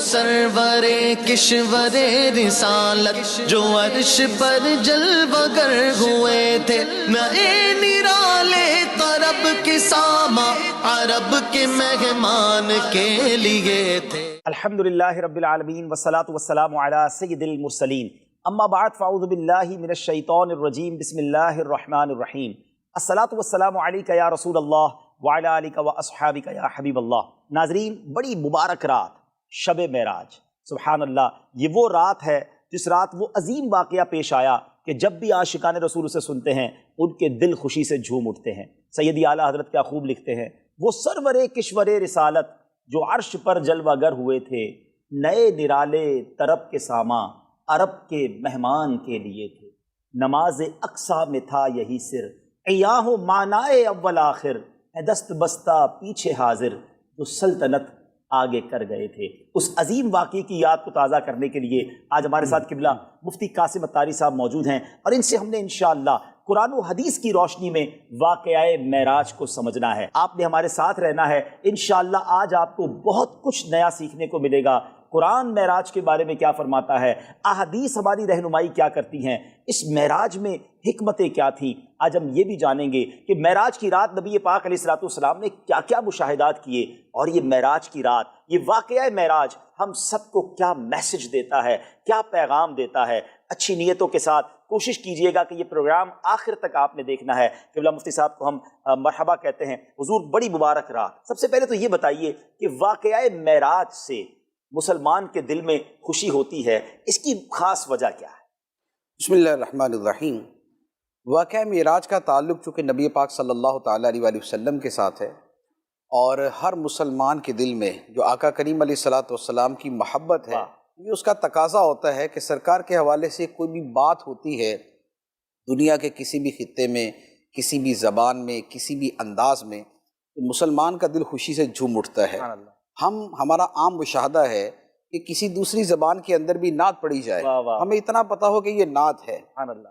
سرور کشور رسالت جو عرش پر جلوہ گر ہوئے تھے، نئے نرالے طرب کے ساما عرب کے مہمان کے لیے تھے۔ الحمدللہ رب العالمین والصلاة والسلام علی سید المرسلین، اما بعد فاعوذ باللہ من الشیطان الرجیم، بسم اللہ الرحمن الرحیم۔ الصلاة والسلام علیکہ یا رسول اللہ وعلی آلکہ واصحابکہ یا حبیب اللہ۔ ناظرین، بڑی مبارک رات شب معراج، سبحان اللہ، یہ وہ رات ہے جس رات وہ عظیم واقعہ پیش آیا کہ جب بھی عاشقان رسول اسے سنتے ہیں ان کے دل خوشی سے جھوم اٹھتے ہیں۔ سیدی اعلیٰ حضرت کیا خوب لکھتے ہیں، وہ سرور کشور رسالت جو عرش پر جلوہ گر ہوئے تھے، نئے نرالے طرب کے ساما عرب کے مہمان کے لیے تھے۔ نماز اقصیٰ میں تھا یہی سر، عیاں و معنائے اول آخر، اے دست بستہ پیچھے حاضر جو سلطنت آگے کر گئے تھے۔ اس عظیم واقعے کی یاد کو تازہ کرنے کے لیے آج ہمارے ساتھ قبلہ مفتی قاسم اتاری صاحب موجود ہیں، اور ان سے ہم نے انشاءاللہ قرآن و حدیث کی روشنی میں واقعہ معراج کو سمجھنا ہے۔ آپ نے ہمارے ساتھ رہنا ہے، انشاءاللہ آج آپ کو بہت کچھ نیا سیکھنے کو ملے گا۔ قرآن معراج کے بارے میں کیا فرماتا ہے، احادیث ہماری رہنمائی کیا کرتی ہیں، اس معراج میں حکمتیں کیا تھیں، آج ہم یہ بھی جانیں گے کہ معراج کی رات نبی پاک علیہ السلام نے کیا کیا مشاہدات کیے، اور یہ معراج کی رات، یہ واقعہ معراج ہم سب کو کیا میسج دیتا ہے، کیا پیغام دیتا ہے۔ اچھی نیتوں کے ساتھ کوشش کیجئے گا کہ یہ پروگرام آخر تک آپ نے دیکھنا ہے۔ قبلہ مفتی صاحب کو ہم مرحبا کہتے ہیں، حضور بڑی مبارک رات۔ سب سے پہلے تو یہ بتائیے کہ واقعہ معراج سے مسلمان کے دل میں خوشی ہوتی ہے، اس کی خاص وجہ کیا ہے؟ بسم اللہ الرحمن الرحیم۔ واقعہ معراج کا تعلق چونکہ نبی پاک صلی اللہ تعالیٰ علیہ وآلہ وسلم کے ساتھ ہے، اور ہر مسلمان کے دل میں جو آقا کریم علیہ السلام کی محبت ہے، یہ اس کا تقاضا ہوتا ہے کہ سرکار کے حوالے سے کوئی بھی بات ہوتی ہے دنیا کے کسی بھی خطے میں، کسی بھی زبان میں، کسی بھی انداز میں، تو مسلمان کا دل خوشی سے جھوم اٹھتا ہے۔ ہمارا عام مشاہدہ ہے کہ کسی دوسری زبان کے اندر بھی نعت پڑھی جائے، ہمیں اتنا پتا ہو کہ یہ نعت ہے،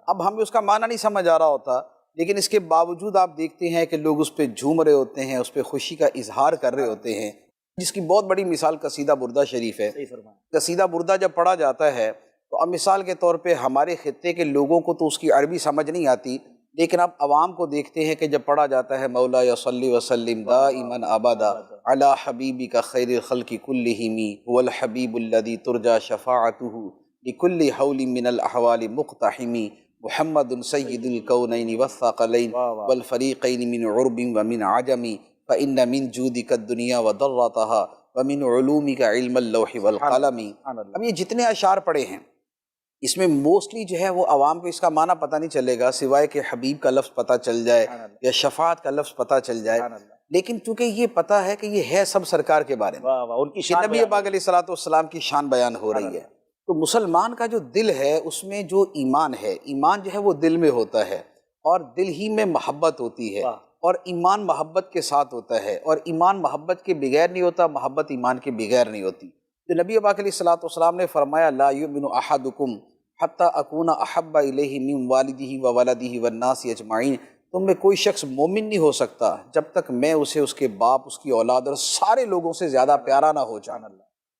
اب ہمیں اس کا معنی نہیں سمجھ آ رہا ہوتا، لیکن اس کے باوجود آپ دیکھتے ہیں کہ لوگ اس پہ جھوم رہے ہوتے ہیں، اس پہ خوشی کا اظہار کر رہے ہوتے ہیں، جس کی بہت بڑی مثال قصیدہ بردہ شریف ہے۔ قصیدہ بردہ جب پڑھا جاتا ہے تو اب مثال کے طور پہ ہمارے خطے کے لوگوں کو تو اس کی عربی سمجھ نہیں آتی، لیکن اب عوام کو دیکھتے ہیں کہ جب پڑھا جاتا ہے مولا صلی وسلم دائما ابدا علی حبیبک خیر الخلق کلہم هو الحبیب الذی ترجى شفاعته لکل حول من الاحوال مقتحم محمد سید الکونین والثقلین والفریقین من عرب ومن عجم فإن من جودک الدنیا وضرتها ومن علومک علم اللوح والقلم۔ اب یہ جتنے اشعار پڑھے ہیں اس میں موسٹلی جو ہے وہ عوام کو اس کا معنی پتہ نہیں چلے گا، سوائے کہ حبیب کا لفظ پتہ چل جائے یا شفاعت کا لفظ پتہ چل جائے، لیکن چونکہ یہ پتہ ہے کہ یہ ہے سب سرکار کے بارے میں، ان کی شان نبی پاک علیہ السلام کی شان بیان ہو رہی ہے، تو مسلمان کا جو دل ہے اس میں جو ایمان ہے، ایمان جو ہے وہ دل میں ہوتا ہے، اور دل ہی میں محبت ہوتی ہے، اور ایمان محبت کے ساتھ ہوتا ہے، اور ایمان محبت کے بغیر نہیں ہوتا، محبت ایمان کے بغیر نہیں ہوتی۔ تو نبی پاک علیہ السلام نے فرمایا لا یؤمن احدکم حتی اکون احب الیہ من والدہ وولدہ والناس اجمعین، تم میں کوئی شخص مومن نہیں ہو سکتا جب تک میں اسے اس کے باپ، اس کی اولاد اور سارے لوگوں سے زیادہ پیارا نہ ہو جاؤں۔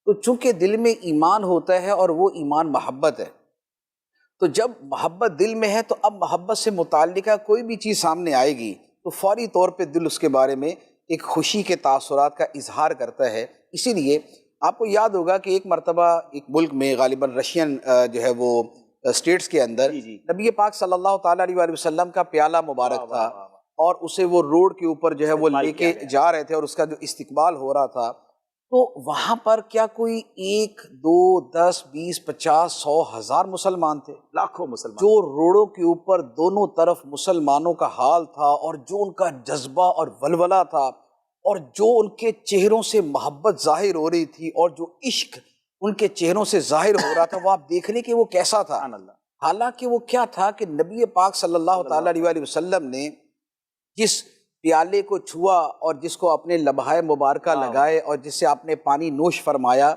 تو چونکہ دل میں ایمان ہوتا ہے اور وہ ایمان محبت ہے، تو جب محبت دل میں ہے تو اب محبت سے متعلقہ کوئی بھی چیز سامنے آئے گی تو فوری طور پہ دل اس کے بارے میں ایک خوشی کے تاثرات کا اظہار کرتا ہے۔ اسی لیے آپ کو یاد ہوگا کہ ایک مرتبہ ایک ملک میں غالباً رشین جو ہے وہ اسٹیٹس کے اندر نبی پاک صلی اللہ تعالیٰ علیہ وآلہ وسلم کا پیالہ مبارک تھا، اور اسے وہ روڈ کے اوپر جو ہے وہ لے کے جا رہے تھے، اور اس کا جو استقبال ہو رہا تھا، تو وہاں پر کیا کوئی 1 2 10 20 50 100 1000 مسلمان تھے، لاکھوں مسلمان، جو روڈوں کے اوپر دونوں طرف مسلمانوں کا حال تھا، اور جو ان کا جذبہ اور ولولہ تھا، اور جو ان کے چہروں سے محبت ظاہر ہو رہی تھی، اور جو عشق ان کے چہروں سے ظاہر ہو رہا تھا، وہ آپ دیکھ لیں کہ وہ کیسا تھا۔ حالانکہ وہ کیا تھا کہ نبی پاک صلی اللہ تعالیٰ علیہ وآلہ وسلم نے جس پیالے کو چھوا اور جس کو اپنے لبہائے مبارکہ لگائے اور جس سے آپ نے پانی نوش فرمایا،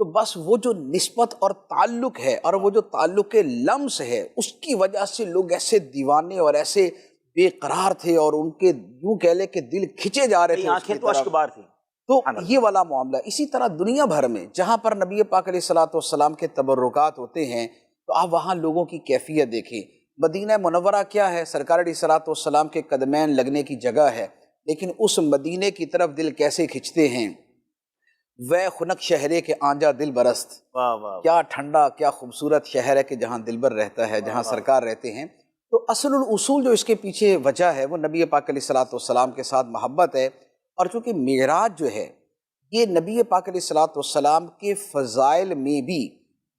تو بس وہ جو نسبت اور تعلق ہے، اور وہ جو تعلق لمس ہے، اس کی وجہ سے لوگ ایسے دیوانے اور ایسے بے قرار تھے، اور ان کے یوں کہہ لے کہ دل کھچے جا رہے تھے، آنکھیں تو اشکبار تھی۔ تو یہ والا معاملہ. اسی طرح دنیا بھر میں جہاں پر نبی پاک علیہ الصلوۃ والسلام کے تبرکات ہوتے ہیں تو آپ وہاں لوگوں کی کیفیت دیکھیں. مدینہ منورہ کیا ہے؟ سرکار علیہ الصلوۃ والسلام کے قدمین لگنے کی جگہ ہے، لیکن اس مدینے کی طرف دل کیسے کھنچتے ہیں. وے خنک شہرے کے آنجا دل برست، کیا ٹھنڈا کیا خوبصورت شہر ہے کہ جہاں دلبر رہتا ہے، جہاں سرکار رہتے ہیں. تو اصل الاصول جو اس کے پیچھے وجہ ہے وہ نبی پاک علیہ الصلوۃ والسلام کے ساتھ محبت ہے. اور چونکہ معراج جو ہے یہ نبی پاک علیہ الصلوۃ والسلام کے فضائل میں بھی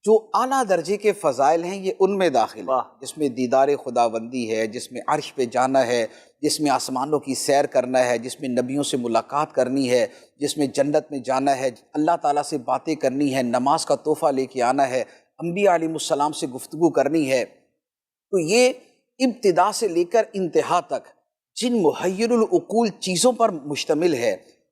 جو اعلیٰ درجے کے فضائل ہیں یہ ان میں داخل ہے، جس میں دیدار خداوندی ہے، جس میں عرش پہ جانا ہے، جس میں آسمانوں کی سیر کرنا ہے، جس میں نبیوں سے ملاقات کرنی ہے، جس میں جنت میں جانا ہے، اللہ تعالیٰ سے باتیں کرنی ہے، نماز کا تحفہ لے کے آنا ہے، انبیاء علیہ السلام سے گفتگو کرنی ہے. تو یہ ابتدا سے لے کر انتہا تک جن محیر العقول چیزوں پر مشتمل ہے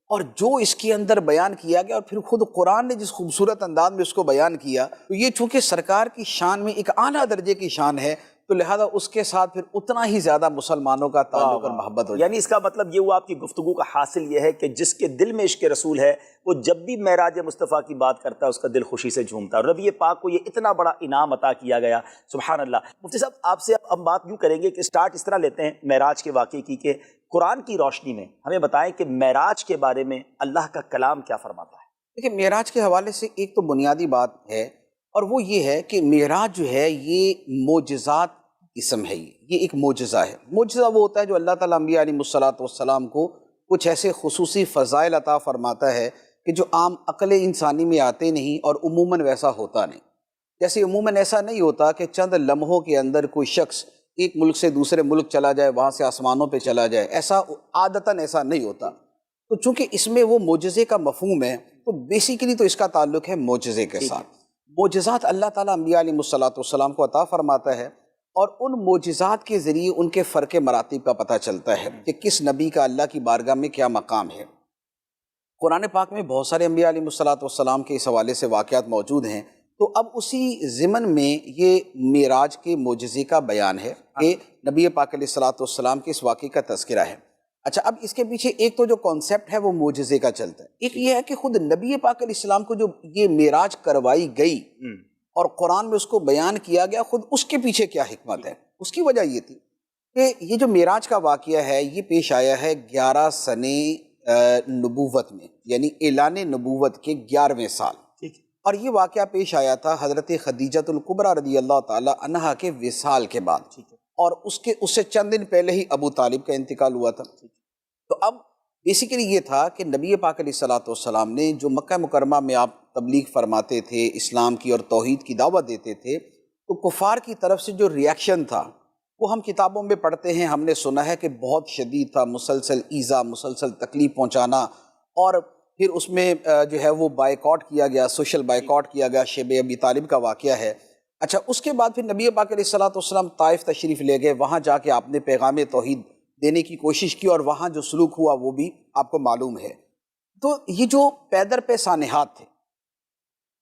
اور جو اس کے اندر بیان کیا گیا، اور پھر خود قرآن نے جس خوبصورت انداز میں اس کو بیان کیا، تو یہ چونکہ سرکار کی شان میں ایک اعلیٰ درجے کی شان ہے تو لہذا اس کے ساتھ پھر اتنا ہی زیادہ مسلمانوں کا تعلق اور محبت ہو جائے. یعنی اس کا مطلب یہ ہوا آپ کی گفتگو کا حاصل یہ ہے کہ جس کے دل میں عشق رسول ہے وہ جب بھی معراج مصطفیٰ کی بات کرتا ہے اس کا دل خوشی سے جھومتا ہے. اور نبی پاک کو یہ اتنا بڑا انعام عطا کیا گیا، سبحان اللہ. مفتی صاحب آپ سے ہم بات یوں کریں گے کہ سٹارٹ اس طرح لیتے ہیں معراج کے واقعے کی کہ قرآن کی روشنی میں ہمیں بتائیں کہ معراج کے بارے میں اللہ کا کلام کیا فرماتا ہے. دیکھیں معراج کے حوالے سے ایک تو بنیادی بات ہے اور وہ یہ ہے کہ معراج جو ہے یہ معجزات قسم ہے. یہ ایک معجزہ ہے. معجزہ وہ ہوتا ہے جو اللہ تعالیٰ انبیاء علیہ الصلوۃ والسلام کو کچھ ایسے خصوصی فضائل عطا فرماتا ہے کہ جو عام عقل انسانی میں آتے نہیں اور عموماً ویسا ہوتا نہیں. جیسے عموماً ایسا نہیں ہوتا کہ چند لمحوں کے اندر کوئی شخص ایک ملک سے دوسرے ملک چلا جائے، وہاں سے آسمانوں پہ چلا جائے، ایسا عادتاً ایسا نہیں ہوتا. تو چونکہ اس میں وہ معجزے کا مفہوم ہے تو بیسیکلی تو اس کا تعلق ہے معجزے کے ساتھ. معجزات اللہ تعالیٰ انبیاء علیہ الصلوۃ والسلام کو عطا فرماتا ہے اور ان معجزات کے ذریعے ان کے فرق مراتب کا پتہ چلتا ہے کہ کس نبی کا اللہ کی بارگاہ میں کیا مقام ہے. قرآن پاک میں بہت سارے انبیاء علیہ الصلوۃ والسلام کے اس حوالے سے واقعات موجود ہیں. تو اب اسی ضمن میں یہ معراج کے معجزے کا بیان ہے کہ نبی پاک علیہ الصلوۃ والسلام کے اس واقعے کا تذکرہ ہے. اچھا، اب اس کے پیچھے ایک تو جو کانسیپٹ ہے وہ معجزے کا چلتا ہے. ایک یہ ہے کہ خود نبی پاک علیہ السلام کو جو یہ معراج کروائی گئی اور قرآن میں اس کو بیان کیا گیا، خود اس کے پیچھے کیا حکمت ہے. اس کی وجہ یہ تھی کہ یہ جو معراج کا واقعہ ہے یہ پیش آیا ہے 11 سنے نبوت میں، یعنی اعلان نبوت کے 11ویں سال. اور یہ واقعہ پیش آیا تھا حضرت خدیجۃ الکبریٰ رضی اللہ تعالی عنہا کے وصال کے بعد، اور اس سے چند دن پہلے ہی ابو طالب کا انتقال ہوا تھا. تو اب بیسیکلی یہ تھا کہ نبی پاک علیہ الصلوۃ والسلام نے جو مکہ مکرمہ میں آپ تبلیغ فرماتے تھے، اسلام کی اور توحید کی دعوت دیتے تھے، تو کفار کی طرف سے جو ریاکشن تھا وہ ہم کتابوں میں پڑھتے ہیں، ہم نے سنا ہے کہ بہت شدید تھا. مسلسل ایذا، مسلسل تکلیف پہنچانا، اور پھر اس میں جو ہے وہ بائیکاٹ کیا گیا، سوشل بائیکاٹ کیا گیا. شیب ابی طالب کا واقعہ ہے. اچھا، اس کے بعد پھر نبی پاک علیہ الصلوۃ والسلام طائف تشریف لے گئے. وہاں جا کے آپ نے پیغام توحید دینے کی کوشش کی اور وہاں جو سلوک ہوا وہ بھی آپ کو معلوم ہے. تو یہ جو پیدر پہ سانحات تھے،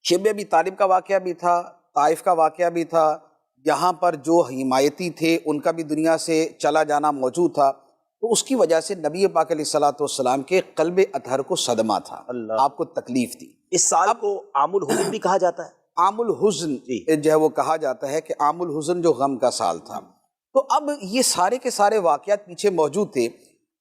شیب ابی طالب کا واقعہ بھی تھا، طائف کا واقعہ بھی تھا، یہاں پر جو حمایتی تھے ان کا بھی دنیا سے چلا جانا موجود تھا. تو اس کی وجہ سے نبی پاک علیہ الصلوۃ والسلام کے قلب اطہر کو صدمہ تھا، آپ کو تکلیف تھی. اس سال کو عام الحزن بھی کہا جاتا ہے. عام الحزن جو ہے وہ کہا جاتا ہے کہ عام الحزن جو غم کا سال تھا. تو اب یہ سارے کے سارے واقعات پیچھے موجود تھے.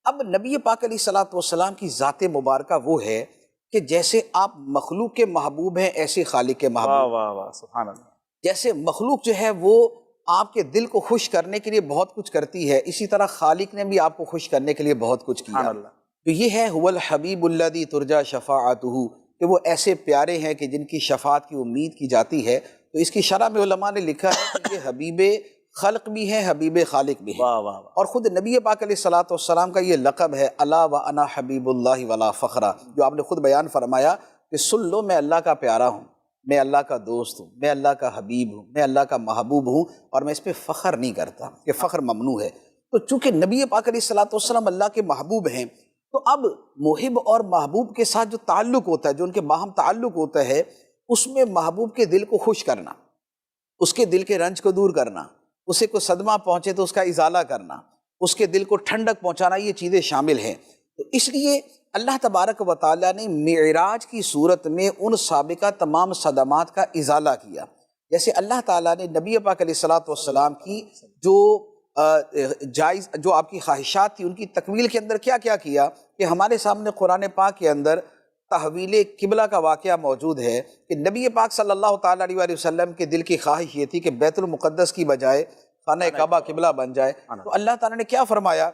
اب نبی پاک علیہ الصلوۃ والسلام کی ذات مبارکہ وہ ہے کہ جیسے آپ مخلوق کے محبوب ہیں ایسے خالق کے محبوب. واہ واہ سبحان اللہ. جیسے مخلوق جو ہے وہ آپ کے دل کو خوش کرنے کے لیے بہت کچھ کرتی ہے، اسی طرح خالق نے بھی آپ کو خوش کرنے کے لیے بہت کچھ کیا. تو یہ ہے هو الحبیب الذی ترجى شفاعته، کہ وہ ایسے پیارے ہیں کہ جن کی شفاعت کی امید کی جاتی ہے. تو اس کی شرح میں علماء نے لکھا ہے کہ یہ حبیب خلق بھی ہیں، حبیب خالق بھی ہیں. اور خود نبی پاک علیہ الصلوۃ والسلام کا یہ لقب ہے الا وانا حبیب اللہ ولا فخر، جو آپ نے خود بیان فرمایا کہ سن لو میں اللہ کا پیارا ہوں، میں اللہ کا دوست ہوں، میں اللہ کا حبیب ہوں، میں اللہ کا محبوب ہوں، اور میں اس پہ فخر نہیں کرتا کہ فخر ممنوع ہے. تو چونکہ نبی پاک علیہ الصلوۃ والسلام اللہ کے محبوب ہیں، تو اب محب اور محبوب کے ساتھ جو تعلق ہوتا ہے، جو ان کے باہم تعلق ہوتا ہے، اس میں محبوب کے دل کو خوش کرنا، اس کے دل کے رنج کو دور کرنا، اسے کوئی صدمہ پہنچے تو اس کا ازالہ کرنا، اس کے دل کو ٹھنڈک پہنچانا، یہ چیزیں شامل ہیں. تو اس لیے اللہ تبارک و تعالیٰ نے معراج کی صورت میں ان سابقہ تمام صدمات کا ازالہ کیا. جیسے اللہ تعالیٰ نے نبی پاک علیہ الصلوۃ والسلام کی جو آپ کی خواہشات تھی ان کی تکمیل کے اندر کیا کیا کیا کہ ہمارے سامنے قرآن پاک کے اندر تحویل قبلہ کا واقعہ موجود ہے کہ نبی پاک صلی اللہ تعالیٰ علیہ وآلہ وسلم کے دل کی خواہش یہ تھی کہ بیت المقدس کی بجائے خانہ کعبہ قبلہ بن جائے. تو اللہ تعالیٰ نے کیا فرمایا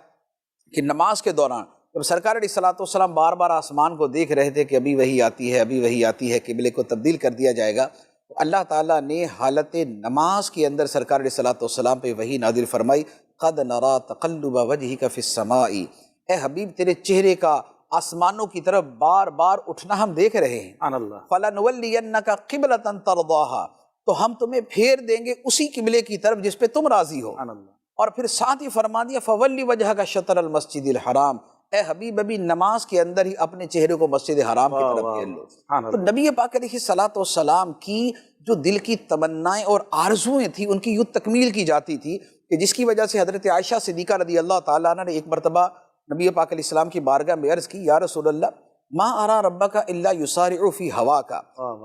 کہ نماز کے دوران جب سرکار علیہ الصلوۃ والسلام بار بار آسمان کو دیکھ رہے تھے کہ ابھی وہی آتی ہے ابھی وہی آتی ہے، قبلے کو تبدیل کر دیا جائے گا، تو اللہ تعالیٰ نے حالت نماز کے اندر سرکار علیہ الصلوۃ والسلام پہ وحی نازل فرمائی، قد نرا تقلب وجہک فی السماء، اے حبیب تیرے چہرے کا آسمانوں کی طرف بار بار اٹھنا ہم دیکھ رہے ہیں. فَلَنُوَلِّيَنَّكَ قِبْلَةً تَرْضَاهَا، تو ہم تمہیں پھیر دیں گے اسی قبلے کی طرف جس پہ تم راضی ہو. اور پھر ساتھ ہی فرما دیا فَوَلِّ وَجْهَكَ شَطْرَ الْمَسْجِدِ الْحَرَامِ، اے حبیب ابھی نماز کے اندر ہی اپنے چہرے کو مسجد حرام کی طرف پھیر لو. تو نبی پاک علیہ الصلوۃ والسلام کی جو دل کی تمنائیں اور آرزوئیں تھیں ان کی یوں تکمیل کی جاتی تھی کہ جس کی وجہ سے حضرت عائشہ صدیقہ رضی اللہ تعالیٰ عنہ نے ایک مرتبہ نبی پاک علیہ السلام کی بارگاہ میں عرض کی، یا رسول اللہ ما ارا ربک الا یسارع فی ہواک،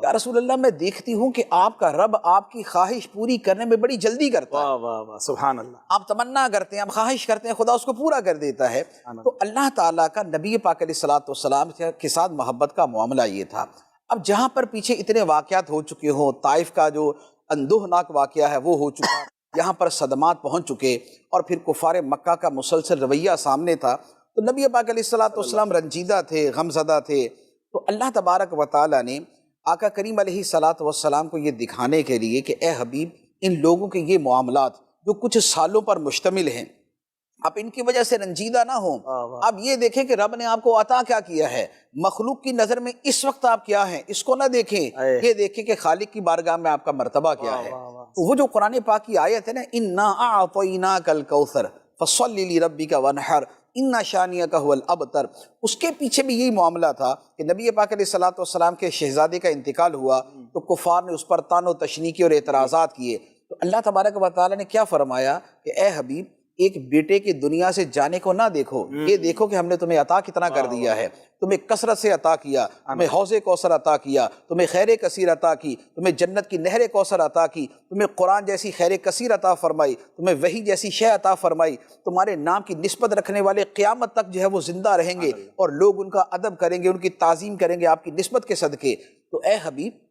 یا رسول اللہ میں دیکھتی ہوں کہ آپ کا رب آپ کی خواہش پوری کرنے میں بڑی جلدی کرتا ہے. سبحان اللہ. آپ تمنا کرتے ہیں، آپ خواہش کرتے ہیں، خدا اس کو پورا کر دیتا ہے. تو اللہ تعالیٰ کا نبی پاک علیہ الصلوۃ والسلام کے ساتھ محبت کا معاملہ یہ تھا. اب جہاں پر پیچھے اتنے واقعات ہو چکے ہوں، طائف کا جو اندوہناک واقعہ ہے وہ ہو چکا، یہاں پر صدمات پہنچ چکے اور پھر کفار مکہ کا مسلسل رویہ سامنے تھا، تو نبی پاک علیہ الصلوۃ والسلام رنجیدہ تھے، غمزدہ تھے. تو اللہ تبارک و تعالیٰ نے آقا کریم علیہ الصلوۃ والسلام کو یہ دکھانے کے لیے کہ اے حبیب ان لوگوں کے یہ معاملات جو کچھ سالوں پر مشتمل ہیں آپ ان کی وجہ سے رنجیدہ نہ ہوں. آپ یہ دیکھیں کہ رب نے آپ کو عطا کیا کیا ہے، مخلوق کی نظر میں اس وقت آپ کیا ہیں اس کو نہ دیکھیں، یہ دیکھیں کہ خالق کی بارگاہ میں آپ کا مرتبہ کیا ہے. تو وہ جو قرآن پاک کی آیت ہے نا، انا اعطیناک الکوثر فصل لربک وانحر ان شانئک هو الابتر، اس کے پیچھے بھی یہی معاملہ تھا کہ نبی پاک علیہ الصلوۃ والسلام کے شہزادے کا انتقال ہوا تو کفار نے اس پر طعن و تشنیع کی اور اعتراضات کیے. تو اللہ تبارک و تعالیٰ نے کیا فرمایا کہ اے حبیب ایک بیٹے کی دنیا سے جانے کو نہ دیکھو، یہ دیکھو کہ ہم نے تمہیں عطا کتنا کر دیا ہے، تمہیں کثرت سے عطا کیا، تمہیں حوض کوثر عطا کیا، تمہیں خیر کثیر عطا کی، تمہیں جنت کی نہر کوثر عطا کی، تمہیں قرآن جیسی خیر کثیر عطا فرمائی، تمہیں وحی جیسی شے عطا فرمائی، تمہارے نام کی نسبت رکھنے والے قیامت تک جو ہے وہ زندہ رہیں گے اور لوگ ان کا ادب کریں گے، ان کی تعظیم کریں گے آپ کی نسبت کے صدقے. تو اے حبیب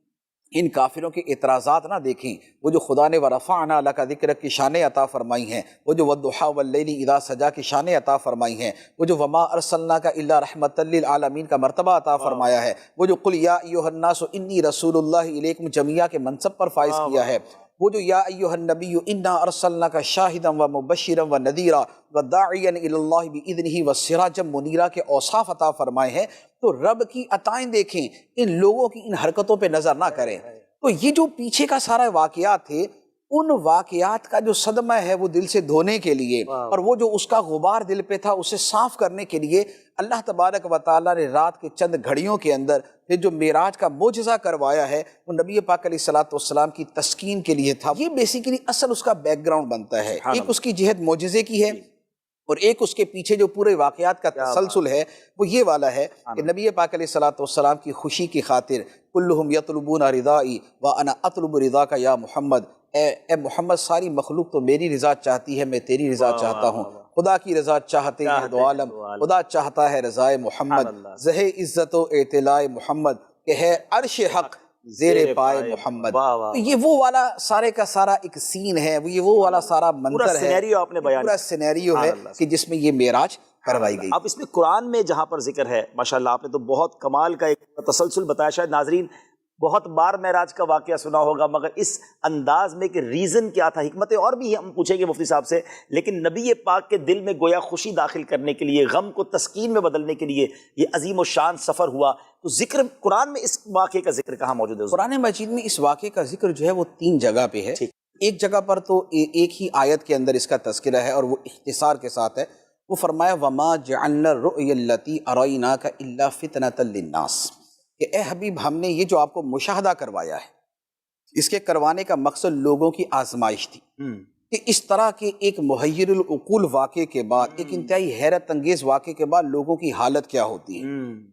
ان کافروں کے اعتراضات نہ دیکھیں، وہ جو خدا نے وَرَفَعْنَا لَكَ ذِكْرَكَ کی شانیں عطا فرمائی ہیں، وہ جو وَالضُّحَىٰ وَاللَّيْلِ اِذَا سَجَىٰ کی شانیں عطا فرمائی ہیں، وہ جو وَمَا أَرْسَلْنَاكَ إِلَّا رَحْمَةً لِّلْعَالَمِينَ کا مرتبہ عطا فرمایا ہے، وہ جو قُلْ يَا أَيُّهَا النَّاسُ إِنِّي رَسُولُ اللَّهِ إِلَيْكُمْ جَمِيعًا کے منصب پر فائز کیا ہے، وہ جو یا ایھا النبی انا ارسلناک شاہدا ومبشرا ونذیرا وداعیا الی اللہ باذنہ وسراجا منیرا کے اوصاف عطا فرمائے ہیں. تو رب کی عطائیں دیکھیں، ان لوگوں کی ان حرکتوں پہ نظر نہ کریں. تو یہ جو پیچھے کا سارا واقعات تھے، ان واقعات کا جو صدمہ ہے وہ دل سے دھونے کے لیے اور وہ جو اس کا غبار دل پہ تھا اسے صاف کرنے کے لیے اللہ تبارک و تعالیٰ نے رات کے چند گھڑیوں کے اندر یہ جو معراج کا معجزہ کروایا ہے وہ نبی پاک علیہ الصلوۃ والسلام کی تسکین کے لیے تھا. یہ بیسیکلی اصل اس کا بیک گراؤنڈ بنتا ہے. ایک اس کی جہت معجزے کی ہے اور ایک اس کے پیچھے جو پورے واقعات کا تسلسل ہے وہ یہ والا ہے کہ نبی پاک علیہ الصلوۃ والسلام کی خوشی کی خاطر کلہم یطلبون رضائی وانا اطلب رضاک یا محمد، اے محمد ساری مخلوق تو میری رضا چاہتی ہے، میں تیری رضا چاہتا ہوں. خدا کی رضا چاہتے ہیں دو عالم، خدا چاہتا ہے رضائے محمد، زہ عزت و اعتلاء محمد کہ ہے عرش حق زیر پائے محمد. یہ وہ والا سارے کا سارا ایک سین ہے، یہ وہ والا سارا منظر ہے، سینیریو آپ نے بیان، پورا سینیریو ہے کہ جس میں یہ معراج کروائی گئی. اب اس میں قرآن میں جہاں پر ذکر ہے ماشاءاللہ آپ نے تو بہت کمال کا ایک تسلسل بتایا. شاید ناظرین بہت بار معراج کا واقعہ سنا ہوگا مگر اس انداز میں کہ ریزن کیا تھا، حکمتیں اور بھی ہم پوچھیں گے مفتی صاحب سے، لیکن نبی پاک کے دل میں گویا خوشی داخل کرنے کے لیے، غم کو تسکین میں بدلنے کے لیے یہ عظیم و شان سفر ہوا. تو ذکر قرآن میں اس واقعے کا ذکر کہاں موجود ہے؟ قرآن مجید میں اس واقعے کا ذکر جو ہے وہ 3 جگہ پہ ہے. ایک جگہ پر تو ایک ہی آیت کے اندر اس کا تذکرہ ہے اور وہ اختصار کے ساتھ ہے. وہ فرمایا وما جعلنا الرؤيا التي اريناك الا فتنة للناس، کہ اے حبیب ہم نے یہ جو آپ کو مشاہدہ کروایا ہے اس کے کروانے کا مقصد لوگوں کی آزمائش تھی. کہ اس طرح کے ایک محیر العقول واقعے کے بعد، ایک انتہائی حیرت انگیز واقعے کے بعد لوگوں کی حالت کیا ہوتی ہے،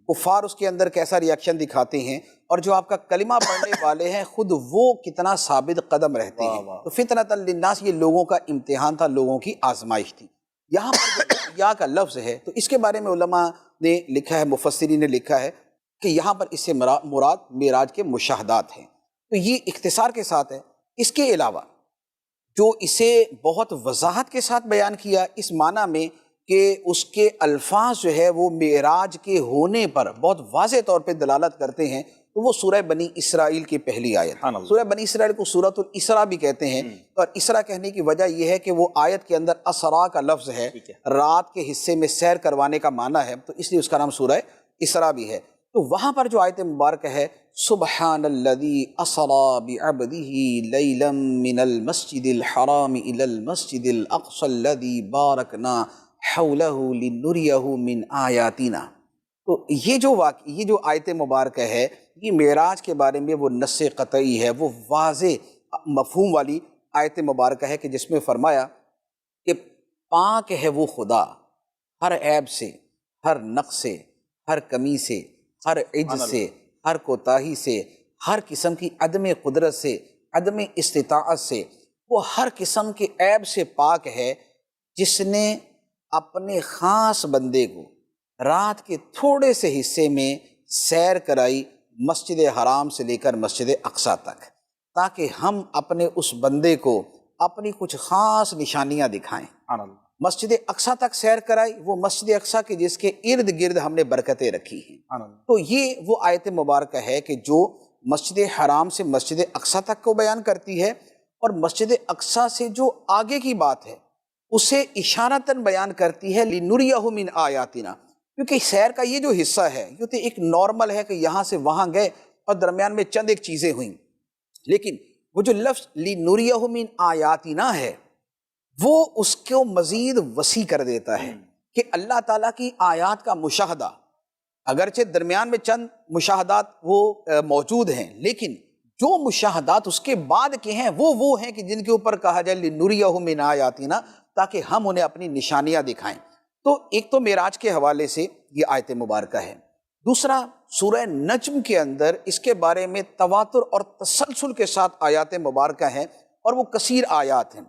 کفار اس کے اندر کیسا ریاکشن دکھاتے ہیں، اور جو آپ کا کلمہ پڑھنے والے ہیں خود وہ کتنا ثابت قدم رہتے ہیں۔ تو فتنۃ للناس یہ لوگوں کا امتحان تھا، لوگوں کی آزمائش تھی۔ یہاں پر جو یا کا لفظ ہے تو اس کے بارے میں علماء نے لکھا ہے، مفسرین نے لکھا ہے کہ یہاں پر اس سے مراد معراج کے مشاہدات ہیں۔ تو یہ اختصار کے ساتھ ہے۔ اس کے علاوہ جو اسے بہت وضاحت کے ساتھ بیان کیا اس معنی میں کہ اس کے الفاظ جو ہے وہ معراج کے ہونے پر بہت واضح طور پہ دلالت کرتے ہیں، تو وہ سورہ بنی اسرائیل کی پہلی آیت۔ سورہ بنی اسرائیل کو سورۃ الاسراء بھی کہتے ہیں، اور اسراء کہنے کی وجہ یہ ہے کہ وہ آیت کے اندر اسراء کا لفظ ہے، رات کے حصے میں سیر کروانے کا معنی ہے، تو اس لیے اس کا نام سورہ اسراء بھی ہے۔ تو وہاں پر جو آیت مبارکہ ہے سبحان الذی اسریٰ بعبدہ لیلا من المسجد الحرام الی المسجد الاقصی الذی بارکنا حولہ لنریہ من آیاتنا، تو یہ جو آیت مبارکہ ہے یہ معراج کے بارے میں وہ نص قطعی ہے، وہ واضح مفہوم والی آیت مبارکہ ہے کہ جس میں فرمایا کہ پاک ہے وہ خدا ہر عیب سے، ہر نقص سے، ہر کمی سے، ہر عجز سے، ہر کوتاہی سے، ہر قسم کی عدم قدرت سے، عدم استطاعت سے، وہ ہر قسم کے عیب سے پاک ہے، جس نے اپنے خاص بندے کو رات کے تھوڑے سے حصے میں سیر کرائی مسجد حرام سے لے کر مسجد اقصیٰ تک، تاکہ ہم اپنے اس بندے کو اپنی کچھ خاص نشانیاں دکھائیں۔ مسجد اقصیٰ تک سیر کرائی، وہ مسجد اقصیٰ کی جس کے ارد گرد ہم نے برکتیں رکھی ہیں۔ تو یہ وہ آیت مبارکہ ہے کہ جو مسجد حرام سے مسجد اقصیٰ تک کو بیان کرتی ہے، اور مسجد اقصیٰ سے جو آگے کی بات ہے اسے اشارتاً بیان کرتی ہے لنریہ من آیاتنا، کیونکہ سیر کا یہ جو حصہ ہے یہ تو ایک نارمل ہے کہ یہاں سے وہاں گئے اور درمیان میں چند ایک چیزیں ہوئیں، لیکن وہ جو لفظ لنریہ من آیاتنا ہے وہ اس کو مزید وسیع کر دیتا ہے کہ اللہ تعالیٰ کی آیات کا مشاہدہ، اگرچہ درمیان میں چند مشاہدات وہ موجود ہیں، لیکن جو مشاہدات اس کے بعد کے ہیں وہ ہیں کہ جن کے اوپر کہا جائے لنریہ من آیاتنا، تاکہ ہم انہیں اپنی نشانیاں دکھائیں۔ تو ایک تو معراج کے حوالے سے یہ آیت مبارکہ ہے، دوسرا سورہ نجم کے اندر اس کے بارے میں تواتر اور تسلسل کے ساتھ آیات مبارکہ ہیں، اور وہ کثیر آیات ہیں۔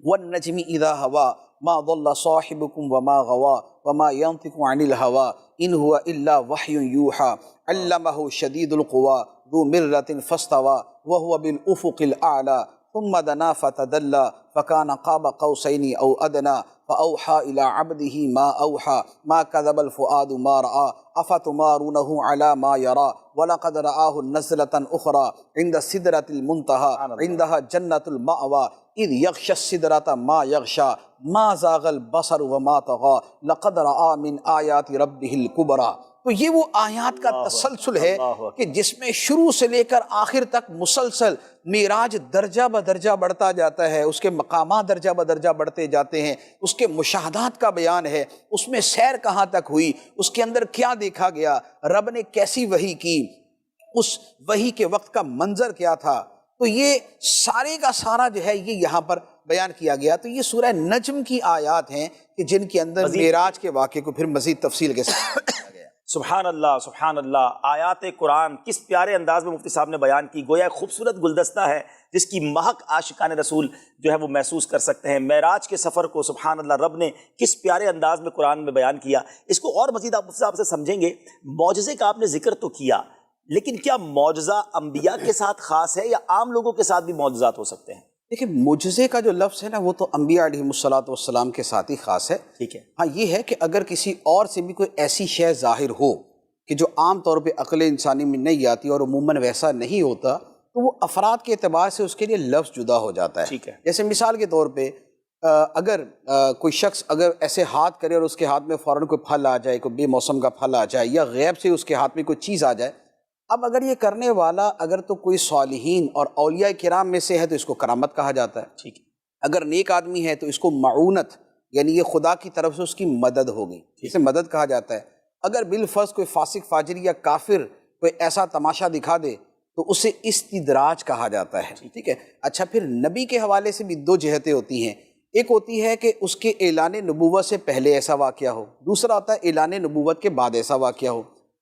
والنجم اذا ہوا ما ضل صاحبكم وما غوا وما ينطق عن الهوى ان هو الا وحی یوحى علمه شدید القوى ذو مرة فاستوى وهو بالافق الاعلى ثم دنا فتدلى فكان قاب قوسين او ادنى فاوحى الى عبده ما اوحى ما كذب الفؤاد ما راى افتمارونه على ما يرى ولقد رآه نزلة اخرى عند سدرة المنتهى عندها جنة المأوى اذ یغشی السدرۃ ما یغشی ما زاغ البصر وما طغى لقد رأى من آیات ربہ الکبریٰ۔ تو یہ وہ آیات کا تسلسل ہے کہ جس میں شروع سے لے کر آخر تک مسلسل معراج درجہ بدرجہ بڑھتا جاتا ہے، اس کے مقامات درجہ بدرجہ بڑھتے جاتے ہیں، اس کے مشاہدات کا بیان ہے، اس میں سیر کہاں تک ہوئی، اس کے اندر کیا دیکھا گیا، رب نے کیسی وحی کی، اس وحی کے وقت کا منظر کیا تھا۔ تو یہ سارے کا سارا جو ہے یہ یہاں پر بیان کیا گیا۔ تو یہ سورہ نجم کی آیات ہیں کہ جن کے اندر معراج کے واقعے کو پھر مزید تفصیل کے ساتھ کیا گیا۔ سبحان اللہ، سبحان اللہ۔ آیات قرآن کس پیارے انداز میں مفتی صاحب نے بیان کی، گویا ایک خوبصورت گلدستہ ہے جس کی مہک عاشقان رسول جو ہے وہ محسوس کر سکتے ہیں۔ معراج کے سفر کو سبحان اللہ رب نے کس پیارے انداز میں قرآن میں بیان کیا۔ اس کو اور مزید آپ مفتی صاحب سے سمجھیں گے۔ معجزے کا آپ نے ذکر تو کیا، لیکن کیا معجزہ انبیاء کے ساتھ خاص ہے یا عام لوگوں کے ساتھ بھی معجزات ہو سکتے ہیں؟ دیکھیں، معجزے کا جو لفظ ہے نا وہ تو انبیاء علیہ الصلوۃ کے ساتھ ہی خاص ہے۔ ٹھیک ہے، ہاں یہ ہے کہ اگر کسی اور سے بھی کوئی ایسی شے ظاہر ہو کہ جو عام طور پہ عقل انسانی میں نہیں آتی اور عموماً ویسا نہیں ہوتا، تو وہ افراد کے اعتبار سے اس کے لیے لفظ جدا ہو جاتا ہے۔ ٹھیک ہے، جیسے مثال کے طور پہ اگر کوئی شخص اگر ایسے ہاتھ کرے اور اس کے ہاتھ میں فوراً کوئی پھل آ جائے، کوئی بے موسم کا پھل آ جائے، یا غیب سے اس کے ہاتھ میں کوئی چیز آ جائے، اب اگر یہ کرنے والا اگر تو کوئی صالحین اور اولیاء کرام میں سے ہے تو اس کو کرامت کہا جاتا ہے۔ ٹھیک ہے، اگر نیک آدمی ہے تو اس کو معونت، یعنی یہ خدا کی طرف سے اس کی مدد ہوگی، اسے مدد کہا جاتا ہے۔ اگر بالفرض کوئی فاسق فاجر یا کافر کوئی ایسا تماشا دکھا دے تو اسے استدراج کہا جاتا ہے، ٹھیک ہے۔ اچھا، پھر نبی کے حوالے سے بھی دو جہتیں ہوتی ہیں، ایک ہوتی ہے کہ اس کے اعلان نبوت سے پہلے ایسا واقعہ ہو، دوسرا ہوتا ہے اعلان نبوت کے بعد ایسا واقعہ ہو۔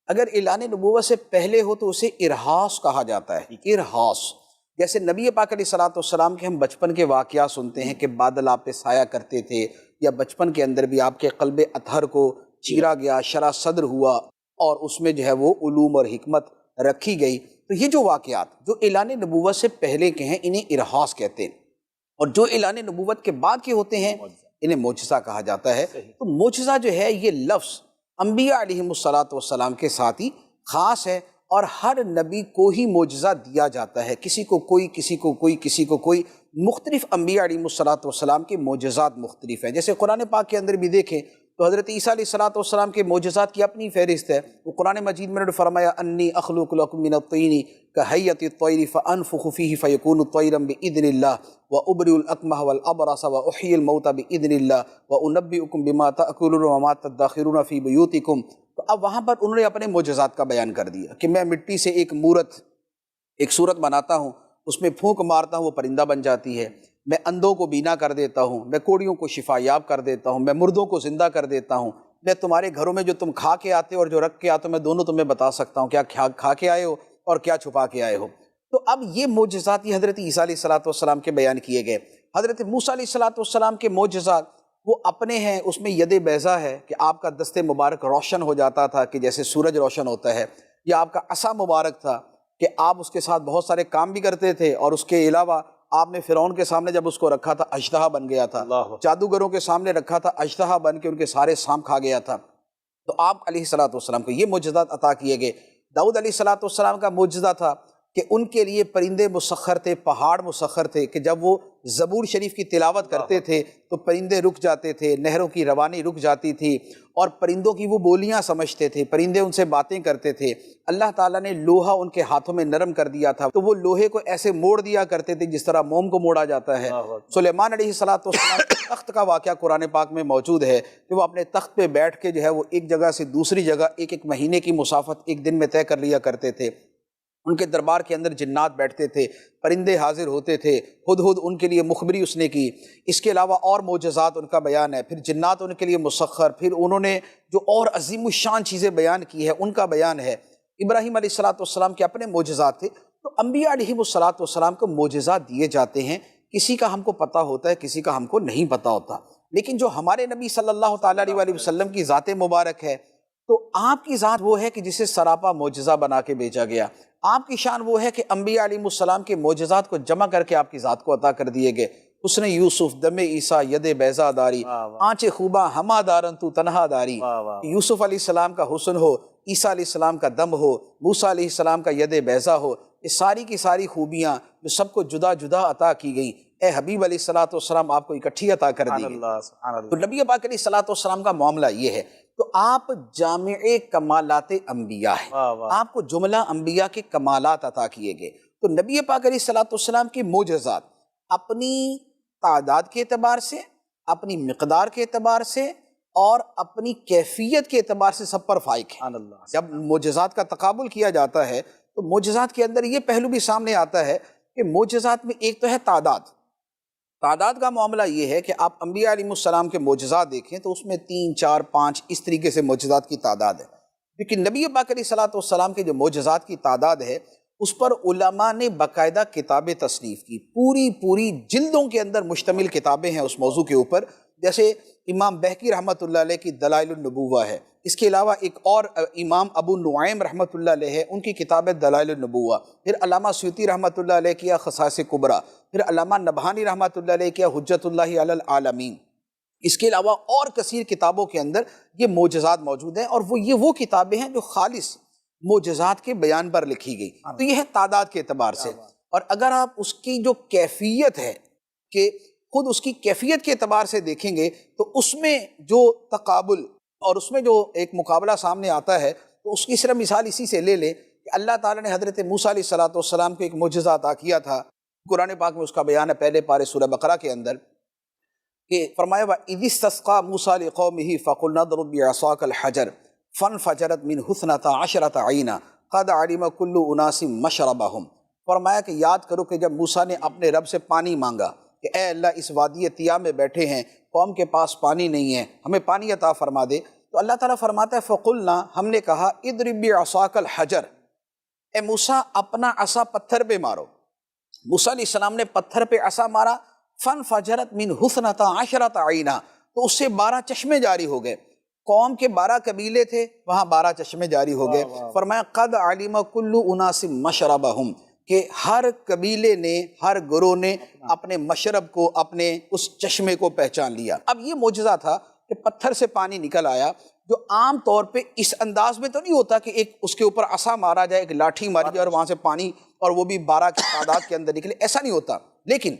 اگر اعلان نبوت سے پہلے ہو تو اسے ارہاس کہا جاتا ہے، ارہاس۔ جیسے نبی پاک علیہ الصلوۃ والسلام کے ہم بچپن کے واقعات سنتے ہیں کہ بادل آپ پہ سایہ کرتے تھے، یا بچپن کے اندر بھی آپ کے قلب اطہر کو چیرا گیا، شرح صدر ہوا، اور اس میں جو ہے وہ علوم اور حکمت رکھی گئی۔ تو یہ جو واقعات جو اعلان نبوت سے پہلے کے ہیں انہیں ارہاس کہتے ہیں، اور جو اعلان نبوت کے بعد کے ہوتے ہیں انہیں معجزہ کہا جاتا ہے۔ تو معجزہ جو ہے یہ لفظ انبیاء علیہم الصلوۃ والسلام کے ساتھ ہی خاص ہے، اور ہر نبی کو ہی معجزہ دیا جاتا ہے، کسی کو کوئی، کسی کو کوئی، کسی کو کوئی۔ مختلف انبیاء علیہم الصلوۃ والسلام کے معجزات مختلف ہیں۔ جیسے قرآن پاک کے اندر بھی دیکھیں تو حضرت عیسیٰ علیہ الصلوۃ والسلام کے معجزات کی اپنی فہرست ہے۔ وہ قرآن مجید میں نے فرمایا انی اخلق لکم من الطین کہیئۃ الطیر فانفخ فیہ فیکون طیرا باذن اللہ وابرئ الاکمہ والابرص واحیی الموتى باذن اللہ وانبئکم بما تاکلون وما تدخرون فی بیوتکم۔ تو اب وہاں پر انہوں نے اپنے معجزات کا بیان کر دیا کہ میں مٹی سے ایک صورت بناتا ہوں، اس میں پھونک مارتا ہوں وہ پرندہ بن جاتی ہے، میں اندھوں کو بینا کر دیتا ہوں، میں کوڑیوں کو شفا یاب کر دیتا ہوں، میں مردوں کو زندہ کر دیتا ہوں، میں تمہارے گھروں میں جو تم کھا کے آتے ہو اور جو رکھ کے آتے ہو میں دونوں تمہیں بتا سکتا ہوں کیا کھا کے آئے ہو اور کیا چھپا کے آئے ہو۔ تو اب یہ معجزات یہ حضرت عیسیٰ علیہ الصلوۃ والسلام کے بیان کیے گئے۔ حضرت موسیٰ علیہ الصلوۃ والسلام کے معجزات وہ اپنے ہیں، اس میں ید بیضا ہے کہ آپ کا دست مبارک روشن ہو جاتا تھا کہ جیسے سورج روشن ہوتا ہے، یا آپ کا عصا مبارک تھا کہ آپ اس کے ساتھ بہت سارے کام بھی کرتے تھے، اور اس کے علاوہ آپ نے فرعون کے سامنے جب اس کو رکھا تھا اژدہا بن گیا تھا، جادوگروں کے سامنے رکھا تھا اژدہا بن کے ان کے سارے سانپ کھا گیا تھا۔ تو آپ علیہ الصلوۃ والسلام کو یہ معجزات عطا کیے گئے۔ داؤد علیہ الصلوۃ والسلام کا معجزہ تھا کہ ان کے لیے پرندے مسخر تھے، پہاڑ مسخر تھے، کہ جب وہ زبور شریف کی تلاوت کرتے تھے تو پرندے رک جاتے تھے، نہروں کی روانی رک جاتی تھی، اور پرندوں کی وہ بولیاں سمجھتے تھے، پرندے ان سے باتیں کرتے تھے۔ اللہ تعالیٰ نے لوہا ان کے ہاتھوں میں نرم کر دیا تھا، تو وہ لوہے کو ایسے موڑ دیا کرتے تھے جس طرح موم کو موڑا جاتا ہے۔ سلیمان علیہ الصلوۃ والسلام کے تخت کا واقعہ قرآن پاک میں موجود ہے کہ وہ اپنے تخت پہ بیٹھ کے جو ہے وہ ایک جگہ سے دوسری جگہ ایک مہینے کی مسافت ایک دن میں طے کر لیا کرتے تھے۔ ان کے دربار کے اندر جنات بیٹھتے تھے، پرندے حاضر ہوتے تھے، ہدہد ان کے لیے مخبری اس نے کی۔ اس کے علاوہ اور معجزات ان کا بیان ہے، پھر جنات ان کے لیے مسخر، پھر انہوں نے جو اور عظیم الشان چیزیں بیان کی ہے ان کا بیان ہے۔ ابراہیم علیہ الصلوۃ والسلام کے اپنے معجزات تھے۔ تو انبیاء علیہم الصلوۃ والسلام کو معجزات دیے جاتے ہیں، کسی کا ہم کو پتہ ہوتا ہے، کسی کا ہم کو نہیں پتہ ہوتا، لیکن جو ہمارے نبی صلی اللہ تعالیٰ علیہ وآلہ وسلم کی ذات مبارک ہے، تو آپ کی ذات وہ ہے کہ جسے سراپا معجزہ بنا کے بھیجا گیا۔ آپ کی شان وہ ہے کہ انبیاء علیہ السلام کے معجزات کو جمع کر کے آپ کی ذات کو عطا کر دیے گئے۔ حسن یوسف دم عیسیٰ ید بیضا داری، آنچ خوباں ہما دارن تو تنہا داری۔ یوسف علیہ السلام کا حسن ہو، عیسیٰ علیہ السلام کا دم ہو، موسیٰ علیہ السلام کا ید بیضا ہو، یہ ساری کی ساری خوبیاں جو سب کو جدا جدا عطا کی گئی، اے حبیب علیہ الصلوۃ والسلام آپ کو اکٹھی عطا کر دی گئی۔ تو نبی پاک علیہ الصلوۃ والسلام کا معاملہ یہ ہے۔ تو آپ جامع کمالات انبیاء ہیں، آپ کو جملہ انبیاء کے کمالات عطا کیے گئے۔ تو نبی پاک علیہ الصلوۃ والسلام کی معجزات اپنی تعداد کے اعتبار سے، اپنی مقدار کے اعتبار سے، اور اپنی کیفیت کے اعتبار سے سب پر فائق ہے۔ جب معجزات کا تقابل کیا جاتا ہے تو معجزات کے اندر یہ پہلو بھی سامنے آتا ہے کہ معجزات میں ایک تو ہے تعداد کا معاملہ یہ ہے کہ آپ انبیاء علیہ السلام کے معجزات دیکھیں تو اس میں 3، 4، 5 اس طریقے سے معجزات کی تعداد ہے، لیکن نبی پاک علیہ الصلوۃ والسلام کے جو معجزات کی تعداد ہے اس پر علماء نے باقاعدہ کتابیں تصنیف کی، پوری جلدوں کے اندر مشتمل کتابیں ہیں اس موضوع کے اوپر۔ جیسے امام بہقی رحمۃ اللہ علیہ کی دلائل النبوہ ہے، اس کے علاوہ ایک اور امام ابو نعیم رحمۃ اللہ علیہ ہے، ان کی کتاب ہے دلائل النبوہ، پھر علامہ سیوطی رحمۃ اللہ علیہ کیا خصائص کبریٰ، پھر علامہ نبہانی رحمۃ اللہ علیہ کیا حجت اللہ علی العالمین۔ اس کے علاوہ اور کثیر کتابوں کے اندر یہ معجزات موجود ہیں، اور وہ کتابیں ہیں جو خالص معجزات کے بیان پر لکھی گئی۔ تو یہ ہے تعداد کے اعتبار سے، اور اگر آپ اس کی جو کیفیت ہے کہ خود اس کی کیفیت کے اعتبار سے دیکھیں گے تو اس میں جو تقابل اور اس میں جو ایک مقابلہ سامنے آتا ہے، تو اس کی صرف مثال اسی سے لے لیں کہ اللہ تعالیٰ نے حضرت موسیٰ علیہ الصلوۃ والسلام کو ایک معجزہ عطا کیا تھا۔ قرآن پاک میں اس کا بیان ہے پہلے پارے سورہ بقرہ کے اندر کہ فرمایا وَإِذِ اسْتَسْقَىٰ مُوسَىٰ لِقَوْمِهِ فَقُلْنَا اضْرِب بِّعَصَاكَ الْحَجَرَ فَانْفَجَرَتْ مِنْهُ اثْنَتَا عَشْرَةَ عَيْنًا قد علم کل اناس مشربہم، فرمایا کہ یاد کرو کہ جب موسیٰ نے اپنے رب سے پانی مانگا کہ اے اللہ اس وادی طیٰ میں بیٹھے ہیں، قوم کے پاس پانی نہیں ہے، ہمیں پانی عطا فرما دے، تو اللہ تعالیٰ فرماتا ہے فقلنا، ہم نے کہا اضرب بعصاک الحجر، اے موسیٰ اپنا عصا پتھر پہ مارو۔ موسیٰ علیہ السلام نے پتھر پہ عصا مارا، فانفجرت منہ اثنتا عشرۃ عینا، تو اس سے 12 چشمے جاری ہو گئے۔ قوم کے 12 قبیلے تھے، وہاں 12 چشمے جاری ہو گئے۔ فرمایا قد علم کل اناس مشربہم، کہ ہر قبیلے نے، ہر گروہ نے اپنے مشرب کو، اپنے اس چشمے کو پہچان لیا۔ اب یہ معجزہ تھا کہ پتھر سے پانی نکل آیا، جو عام طور پہ اس انداز میں تو نہیں ہوتا کہ ایک اس کے اوپر عصا مارا جائے، ایک لاٹھی ماری جائے اور وہاں سے پانی، اور وہ بھی 12 کی تعداد کے اندر نکلے، ایسا نہیں ہوتا۔ لیکن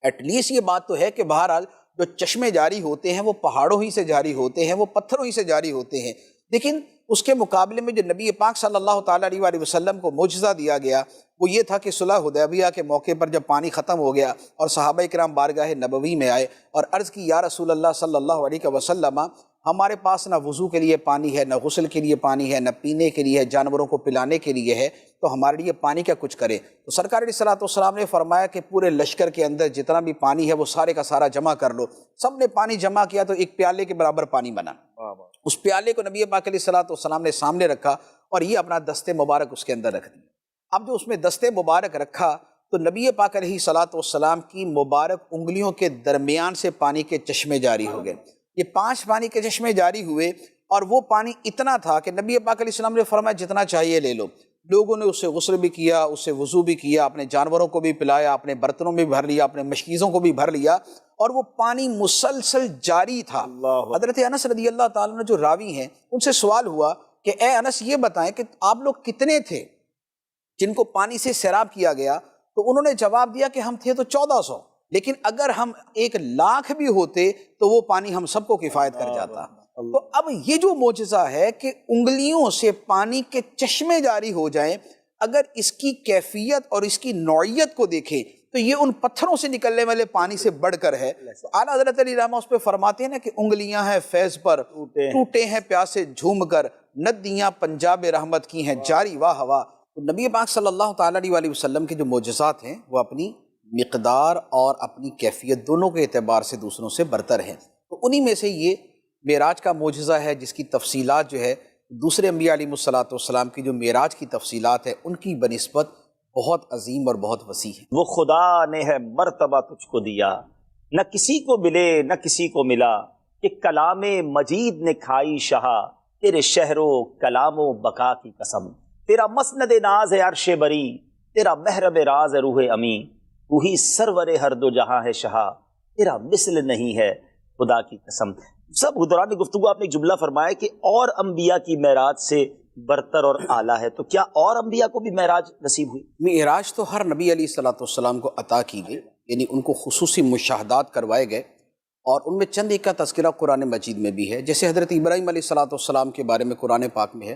ایٹ لیسٹ یہ بات تو ہے کہ بہرحال جو چشمے جاری ہوتے ہیں وہ پہاڑوں ہی سے جاری ہوتے ہیں، وہ پتھروں ہی سے جاری ہوتے ہیں۔ لیکن اس کے مقابلے میں جو نبی پاک صلی اللہ تعالیٰ علیہ وآلہ وسلم کو معجزہ دیا گیا وہ یہ تھا کہ صلح حدیبیہ کے موقع پر جب پانی ختم ہو گیا اور صحابہ کرام بارگاہ نبوی میں آئے اور عرض کی یا رسول اللہ صلی اللہ علیہ وسلم، ہمارے پاس نہ وضو کے لیے پانی ہے، نہ غسل کے لیے پانی ہے، نہ پینے کے لیے ہے، جانوروں کو پلانے کے لیے ہے، تو ہمارے لیے پانی کا کچھ کرے۔ تو سرکار علیہ الصلوۃ والسلام نے فرمایا کہ پورے لشکر کے اندر جتنا بھی پانی ہے وہ سارے کا سارا جمع کر لو۔ سب نے پانی جمع کیا تو ایک پیالے کے برابر پانی بنا۔ اس پیالے کو نبی پاک علیہ الصلوۃ والسلام نے سامنے رکھا اور یہ اپنا دست مبارک اس کے اندر رکھ دیا۔ اب جو اس میں دست مبارک رکھا تو نبی پاک علیہ الصلوۃ والسلام کی مبارک انگلیوں کے درمیان سے پانی کے چشمے جاری ہو گئے۔ یہ 5 پانی کے چشمے جاری ہوئے اور وہ پانی اتنا تھا کہ نبی پاک علیہ السلام نے فرمایا جتنا چاہیے لے لو۔ لوگوں نے اس سے غسل بھی کیا، اس سے وضو بھی کیا، اپنے جانوروں کو بھی پلایا، اپنے برتنوں میں بھی بھر لیا، اپنے مشکیزوں کو بھی بھر لیا، اور وہ پانی مسلسل جاری تھا۔ حضرت انس رضی اللہ تعالیٰ عنہ جو راوی ہیں ان سے سوال ہوا کہ اے انس یہ بتائیں کہ آپ لوگ کتنے تھے جن کو پانی سے سیراب کیا گیا؟ تو انہوں نے جواب دیا کہ ہم تھے تو 1400، لیکن اگر ہم 1,00,000 بھی ہوتے تو وہ پانی ہم سب کو کفایت کر جاتا۔ تو اب یہ جو معجزہ ہے کہ انگلیوں سے پانی کے چشمے جاری ہو جائیں، اگر اس کی کیفیت اور اس کی نوعیت کو دیکھیں تو یہ ان پتھروں سے نکلنے والے پانی سے بڑھ کر ہے۔ اعلیٰ حضرت علی رحمہ اس پہ فرماتے ہیں نا کہ انگلیاں ہیں فیض پر، ٹوٹے ہیں پیاسے جھوم کر، ندیاں پنجاب رحمت کی ہیں جاری واہ واہ۔ تو نبی پاک صلی اللہ تعالیٰ علیہ وآلہ وسلم کے جو معجزات ہیں وہ اپنی مقدار اور اپنی کیفیت دونوں کے اعتبار سے دوسروں سے برتر ہیں۔ تو انہی میں سے یہ معراج کا معجزہ ہے جس کی تفصیلات جو ہے دوسرے انبیاء علیہ الصلوۃ والسلام کی جو معراج کی تفصیلات ہے ان کی بنسبت بہت عظیم اور بہت وسیع ہے۔ وہ خدا نے ہے مرتبہ تجھ کو دیا، نہ کسی کو ملے نہ کسی کو ملا، کہ کلام مجید نے کھائی شہا، تیرے شہر و کلام و بقا کی قسم، تیرا مسند ناز ہے عرش بری، تیرا محرب راز ہے روح امی، تو ہی سرور ہر دو جہاں ہے شہا، تیرا مثل نہیں ہے خدا کی قسم۔ سب دوران گفتگو آپ نے ایک جملہ فرمایا کہ اور انبیاء کی معراج سے برتر اور اعلیٰ ہے، تو کیا اور انبیاء کو بھی معراج نصیب ہوئی؟ معراج تو ہر نبی علیہ الصلوۃ والسلام کو عطا کی گئی، یعنی ان کو خصوصی مشاہدات کروائے گئے، اور ان میں چند ایک کا تذکرہ قرآن مجید میں بھی ہے۔ جیسے حضرت ابراہیم علیہ الصلوۃ والسلام کے بارے میں قرآن پاک میں ہے،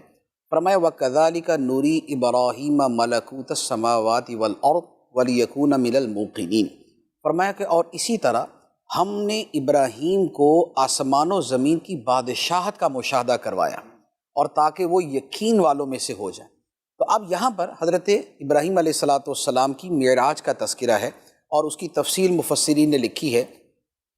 فرمایا وَكَذَلِكَ نُرِي إِبْرَاهِيمَ مَلَكُوتَ السَّمَاوَاتِ وَالْأَرْضِ وَلِيَكُونَ مِنَ الْمُوقِنِينَ، فرمایا کہ اور اسی طرح ہم نے ابراہیم کو آسمان و زمین کی بادشاہت کا مشاہدہ کروایا، اور تاکہ وہ یقین والوں میں سے ہو جائیں۔ تو اب یہاں پر حضرت ابراہیم علیہ الصلوۃ والسلام کی معراج کا تذکرہ ہے، اور اس کی تفصیل مفسرین نے لکھی ہے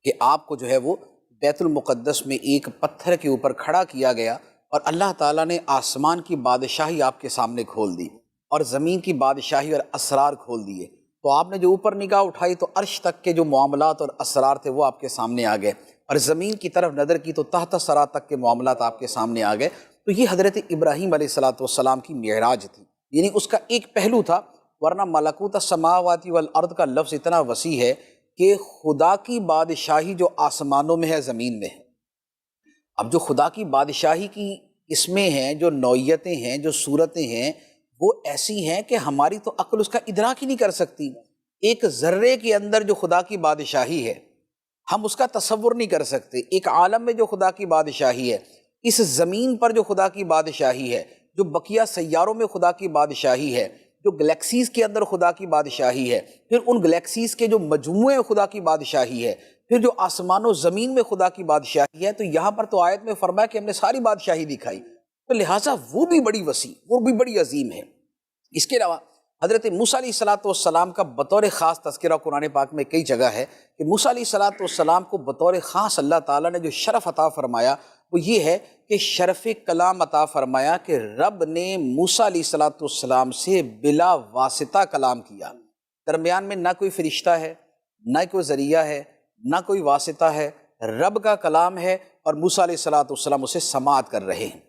کہ آپ کو جو ہے وہ بیت المقدس میں ایک پتھر کے اوپر کھڑا کیا گیا، اور اللہ تعالیٰ نے آسمان کی بادشاہی آپ کے سامنے کھول دی اور زمین کی بادشاہی اور اسرار کھول دیے۔ تو آپ نے جو اوپر نگاہ اٹھائی تو عرش تک کے جو معاملات اور اسرار تھے وہ آپ کے سامنے آ گئے، اور زمین کی طرف نظر کی تو تحت ثری تک کے معاملات آپ کے سامنے آ گئے۔ تو یہ حضرت ابراہیم علیہ الصلوۃ والسلام کی معراج تھی، یعنی اس کا ایک پہلو تھا، ورنہ ملکوت السماوات والارض کا لفظ اتنا وسیع ہے کہ خدا کی بادشاہی جو آسمانوں میں ہے زمین میں ہے۔ اب جو خدا کی بادشاہی کی قسمیں ہیں، جو نوعیتیں ہیں، جو صورتیں ہیں، وہ ایسی ہیں کہ ہماری تو عقل اس کا ادراک ہی نہیں کر سکتی۔ ایک ذرے کے اندر جو خدا کی بادشاہی ہے ہم اس کا تصور نہیں کر سکتے، ایک عالم میں جو خدا کی بادشاہی ہے، اس زمین پر جو خدا کی بادشاہی ہے، جو بقیہ سیاروں میں خدا کی بادشاہی ہے، جو گلیکسیز کے اندر خدا کی بادشاہی ہے، پھر ان گلیکسیز کے جو مجموعے خدا کی بادشاہی ہے، پھر جو آسمان و زمین میں خدا کی بادشاہی ہے۔ تو یہاں پر تو آیت میں فرمایا کہ ہم نے ساری بادشاہی دکھائی۔ تو لہٰذا وہ بھی بڑی وسیع، وہ بھی بڑی عظیم ہے۔ اس کے علاوہ حضرت موسیٰ علیہ السلام کا بطور خاص تذکرہ قرآن پاک میں کئی جگہ ہے کہ موسیٰ علیہ السلام کو بطور خاص اللہ تعالیٰ نے جو شرف عطا فرمایا وہ یہ ہے کہ شرف کلام عطا فرمایا کہ رب نے موسیٰ علیہ السلام سے بلا واسطہ کلام کیا، درمیان میں نہ کوئی فرشتہ ہے، نہ کوئی ذریعہ ہے، نہ کوئی واسطہ ہے، رب کا کلام ہے اور موسیٰ علیہ السلام اسے سماعت کر رہے ہیں۔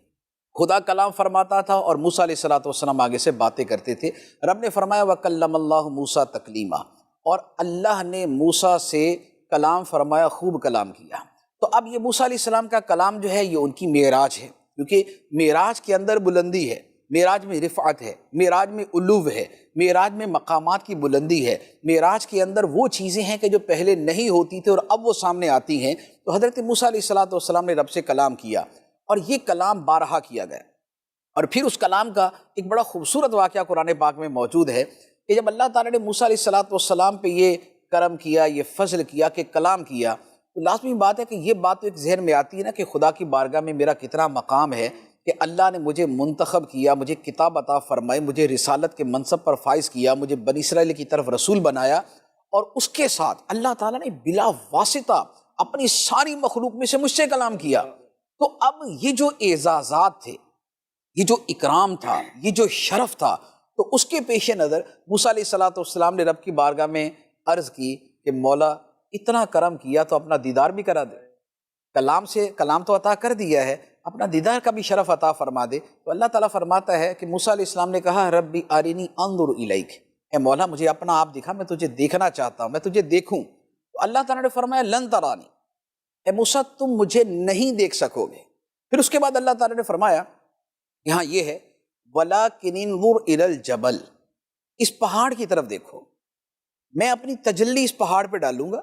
خدا کلام فرماتا تھا اور موسیٰ علیہ السلام آگے سے باتیں کرتے تھے۔ رب نے فرمایا وَكَلَّمَ اللَّهُ مُوسَىٰ تَكْلِيمًا، اور اللہ نے موسیٰ سے کلام فرمایا، خوب کلام کیا۔ تو اب یہ موسیٰ علیہ السلام کا کلام جو ہے یہ ان کی معراج ہے، کیونکہ معراج کے اندر بلندی ہے، معراج میں رفعت ہے، معراج میں علو ہے، معراج میں مقامات کی بلندی ہے، معراج کے اندر وہ چیزیں ہیں کہ جو پہلے نہیں ہوتی تھیں اور اب وہ سامنے آتی ہیں۔ تو حضرت موسیٰ علیہ السلام نے رب سے کلام کیا اور یہ کلام بارہا کیا گیا۔ اور پھر اس کلام کا ایک بڑا خوبصورت واقعہ قرآن پاک میں موجود ہے کہ جب اللہ تعالیٰ نے موسیٰ علیہ السلام پہ یہ کرم کیا، یہ فضل کیا کہ کلام کیا، تو لازمی بات ہے کہ یہ بات تو ایک ذہن میں آتی ہے نا کہ خدا کی بارگاہ میں میرا کتنا مقام ہے کہ اللہ نے مجھے منتخب کیا، مجھے کتاب عطا فرمائی، مجھے رسالت کے منصب پر فائز کیا، مجھے بنی اسرائیل کی طرف رسول بنایا، اور اس کے ساتھ اللہ تعالیٰ نے بلا واسطہ اپنی ساری مخلوق میں سے مجھ سے کلام کیا۔ تو اب یہ جو اعزازات تھے، یہ جو اکرام تھا، یہ جو شرف تھا، تو اس کے پیش نظر موسیٰ علیہ السلام نے رب کی بارگاہ میں عرض کی کہ مولا اتنا کرم کیا تو اپنا دیدار بھی کرا دے، کلام تو عطا کر دیا ہے، اپنا دیدار کا بھی شرف عطا فرما دے۔ تو اللہ تعالیٰ فرماتا ہے کہ موسیٰ علیہ السلام نے کہا ربی ارنی انظر الیک، اے مولا مجھے اپنا آپ دکھا، میں تجھے دیکھنا چاہتا ہوں، میں تجھے دیکھوں۔ تو اللہ تعالیٰ نے فرمایا لن ترانی، اے موسیٰ تم مجھے نہیں دیکھ سکو گے۔ پھر اس کے بعد اللہ تعالیٰ نے فرمایا یہاں یہ ہے وَلَكِنِ انظُرْ إِلَى الْجَبَلِ، اس پہاڑ کی طرف دیکھو، میں اپنی تجلی اس پہاڑ پہ ڈالوں گا،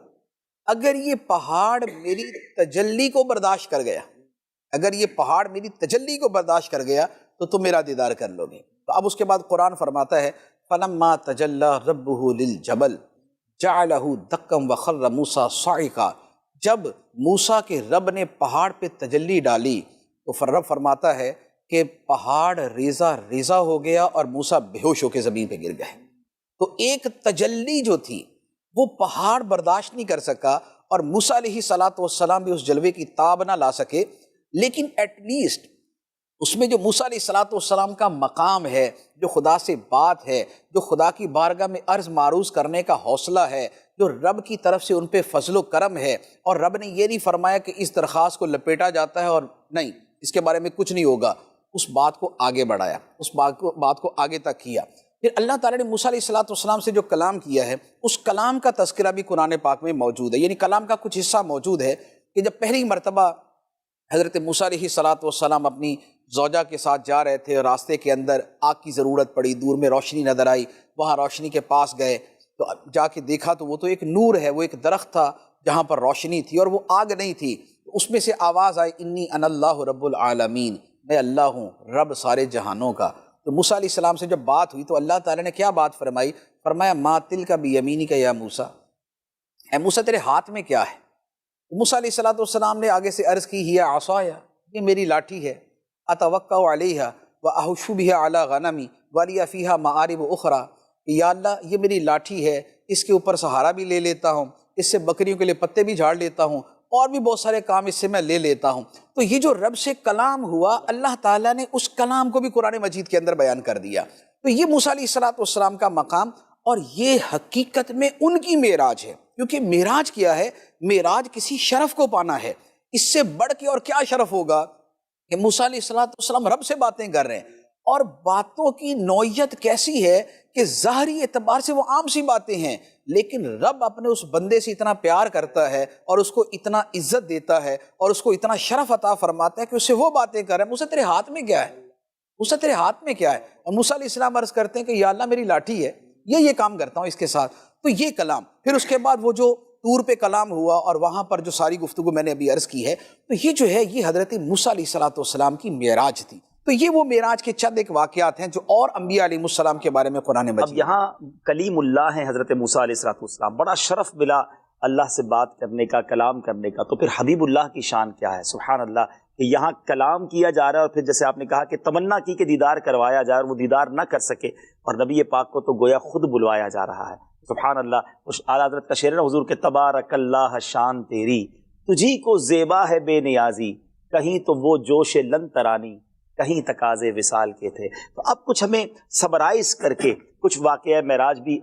اگر یہ پہاڑ میری تجلی کو برداشت کر گیا، اگر یہ پہاڑ میری تجلی کو برداشت کر گیا تو تم میرا دیدار کر لو گے۔ تو اب اس کے بعد قرآن فرماتا ہے فَلَمَّا تَجَلَّى رَبُّهُ لِلْجَبَلِ جَعَلَهُ دَكًّا وَخَرَّ مُوسَىٰ صَعِقًا، جب موسیٰ کے رب نے پہاڑ پہ تجلی ڈالی تو رب فرماتا ہے کہ پہاڑ ریزہ ریزہ ہو گیا اور موسیٰ بے ہوش ہو کے زمین پہ گر گئے۔ تو ایک تجلی جو تھی وہ پہاڑ برداشت نہیں کر سکا اور موسیٰ علیہ السلام بھی اس جلوے کی تاب نہ لا سکے، لیکن ایٹ لیسٹ اس میں جو موسیٰ علیہ السلام کا مقام ہے، جو خدا سے بات ہے، جو خدا کی بارگاہ میں عرض معروض کرنے کا حوصلہ ہے، جو رب کی طرف سے ان پہ فضل و کرم ہے، اور رب نے یہ نہیں فرمایا کہ اس درخواست کو لپیٹا جاتا ہے اور نہیں اس کے بارے میں کچھ نہیں ہوگا، اس بات کو آگے بڑھایا، اس بات کو آگے تک کیا۔ پھر اللہ تعالیٰ نے موسیٰ علیہ السلام سے جو کلام کیا ہے اس کلام کا تذکرہ بھی قرآن پاک میں موجود ہے، یعنی کلام کا کچھ حصہ موجود ہے کہ جب پہلی مرتبہ حضرت موسیٰ علیہ السلام اپنی زوجہ کے ساتھ جا رہے تھے، راستے کے اندر آگ کی ضرورت پڑی، دور میں روشنی نظر آئی، وہاں روشنی کے پاس گئے تو جا کے دیکھا تو وہ تو ایک نور ہے، وہ ایک درخت تھا جہاں پر روشنی تھی اور وہ آگ نہیں تھی۔ اس میں سے آواز آئی انی انا اللہ رب العالمین، میں اللہ ہوں رب سارے جہانوں کا۔ تو موسیٰ علیہ السلام سے جب بات ہوئی تو اللہ تعالیٰ نے کیا بات فرمائی؟ فرمایا ما تلک بیمینک یا موسیٰ، اے موسیٰ تیرے ہاتھ میں کیا ہے؟ موسیٰ علیہ السلام نے آگے سے عرض کی ہی عصایا، یہ میری لاٹھی ہے، اتوکا علیہا واحش بہا علی غنمی ولی فیہا معارب اخری، یا اللہ یہ میری لاٹھی ہے، اس کے اوپر سہارا بھی لے لیتا ہوں، اس سے بکریوں کے لیے پتے بھی جھاڑ لیتا ہوں، اور بھی بہت سارے کام اس سے میں لے لیتا ہوں۔ تو یہ جو رب سے کلام ہوا، اللہ تعالیٰ نے اس کلام کو بھی قرآن مجید کے اندر بیان کر دیا۔ تو یہ موسیٰ علیہ السلام کا مقام، اور یہ حقیقت میں ان کی معراج ہے، کیونکہ معراج کیا ہے؟ معراج کسی شرف کو پانا ہے، اس سے بڑھ کے اور کیا شرف ہوگا کہ موسیٰ علیہ السلام رب سے باتیں کر رہے ہیں، اور باتوں کی نوعیت کیسی ہے کہ ظاہری اعتبار سے وہ عام سی باتیں ہیں، لیکن رب اپنے اس بندے سے اتنا پیار کرتا ہے اور اس کو اتنا عزت دیتا ہے اور اس کو اتنا شرف عطا فرماتا ہے کہ اس سے وہ باتیں کر رہے ہیں۔ موسیٰ تیرے ہاتھ میں کیا ہے؟ موسیٰ تیرے ہاتھ میں کیا ہے؟ اور موسیٰ علیہ السلام عرض کرتے ہیں کہ یا اللہ میری لاٹھی ہے، یہ کام کرتا ہوں اس کے ساتھ۔ تو یہ کلام، پھر اس کے بعد وہ جو طور پہ کلام ہوا اور وہاں پر جو ساری گفتگو میں نے ابھی عرض کی ہے، تو یہ جو ہے یہ حضرت موسیٰ علیہ السلام کی معراج تھی۔ تو یہ وہ معراج کے چند ایک واقعات ہیں جو اور انبیاء علیہ السلام کے بارے میں قرآن مجید۔ اب یہاں کلیم اللہ ہیں حضرت موسیٰ علیہ السلام، بڑا شرف ملا اللہ سے بات کرنے کا، کلام کرنے کا، تو پھر حبیب اللہ کی شان کیا ہے؟ سبحان اللہ، کہ یہاں کلام کیا جا رہا ہے اور پھر جیسے آپ نے کہا کہ تمنا کی کہ دیدار کروایا جائے اور وہ دیدار نہ کر سکے، اور نبی پاک کو تو گویا خود بلوایا جا رہا ہے۔ سبحان اللہ، اس اعلیٰ حضرت کا شعر ہے نا حضور کے، تبارک اللہ شان تیری، تجھی کو زیبا ہے بے نیازی، کہیں تو وہ جوش لن ترانی، کہیں تقاضے وصال کے تھے۔ تو اب کچھ ہمیں سمرائز کر کے کچھ واقعہ معراج بھی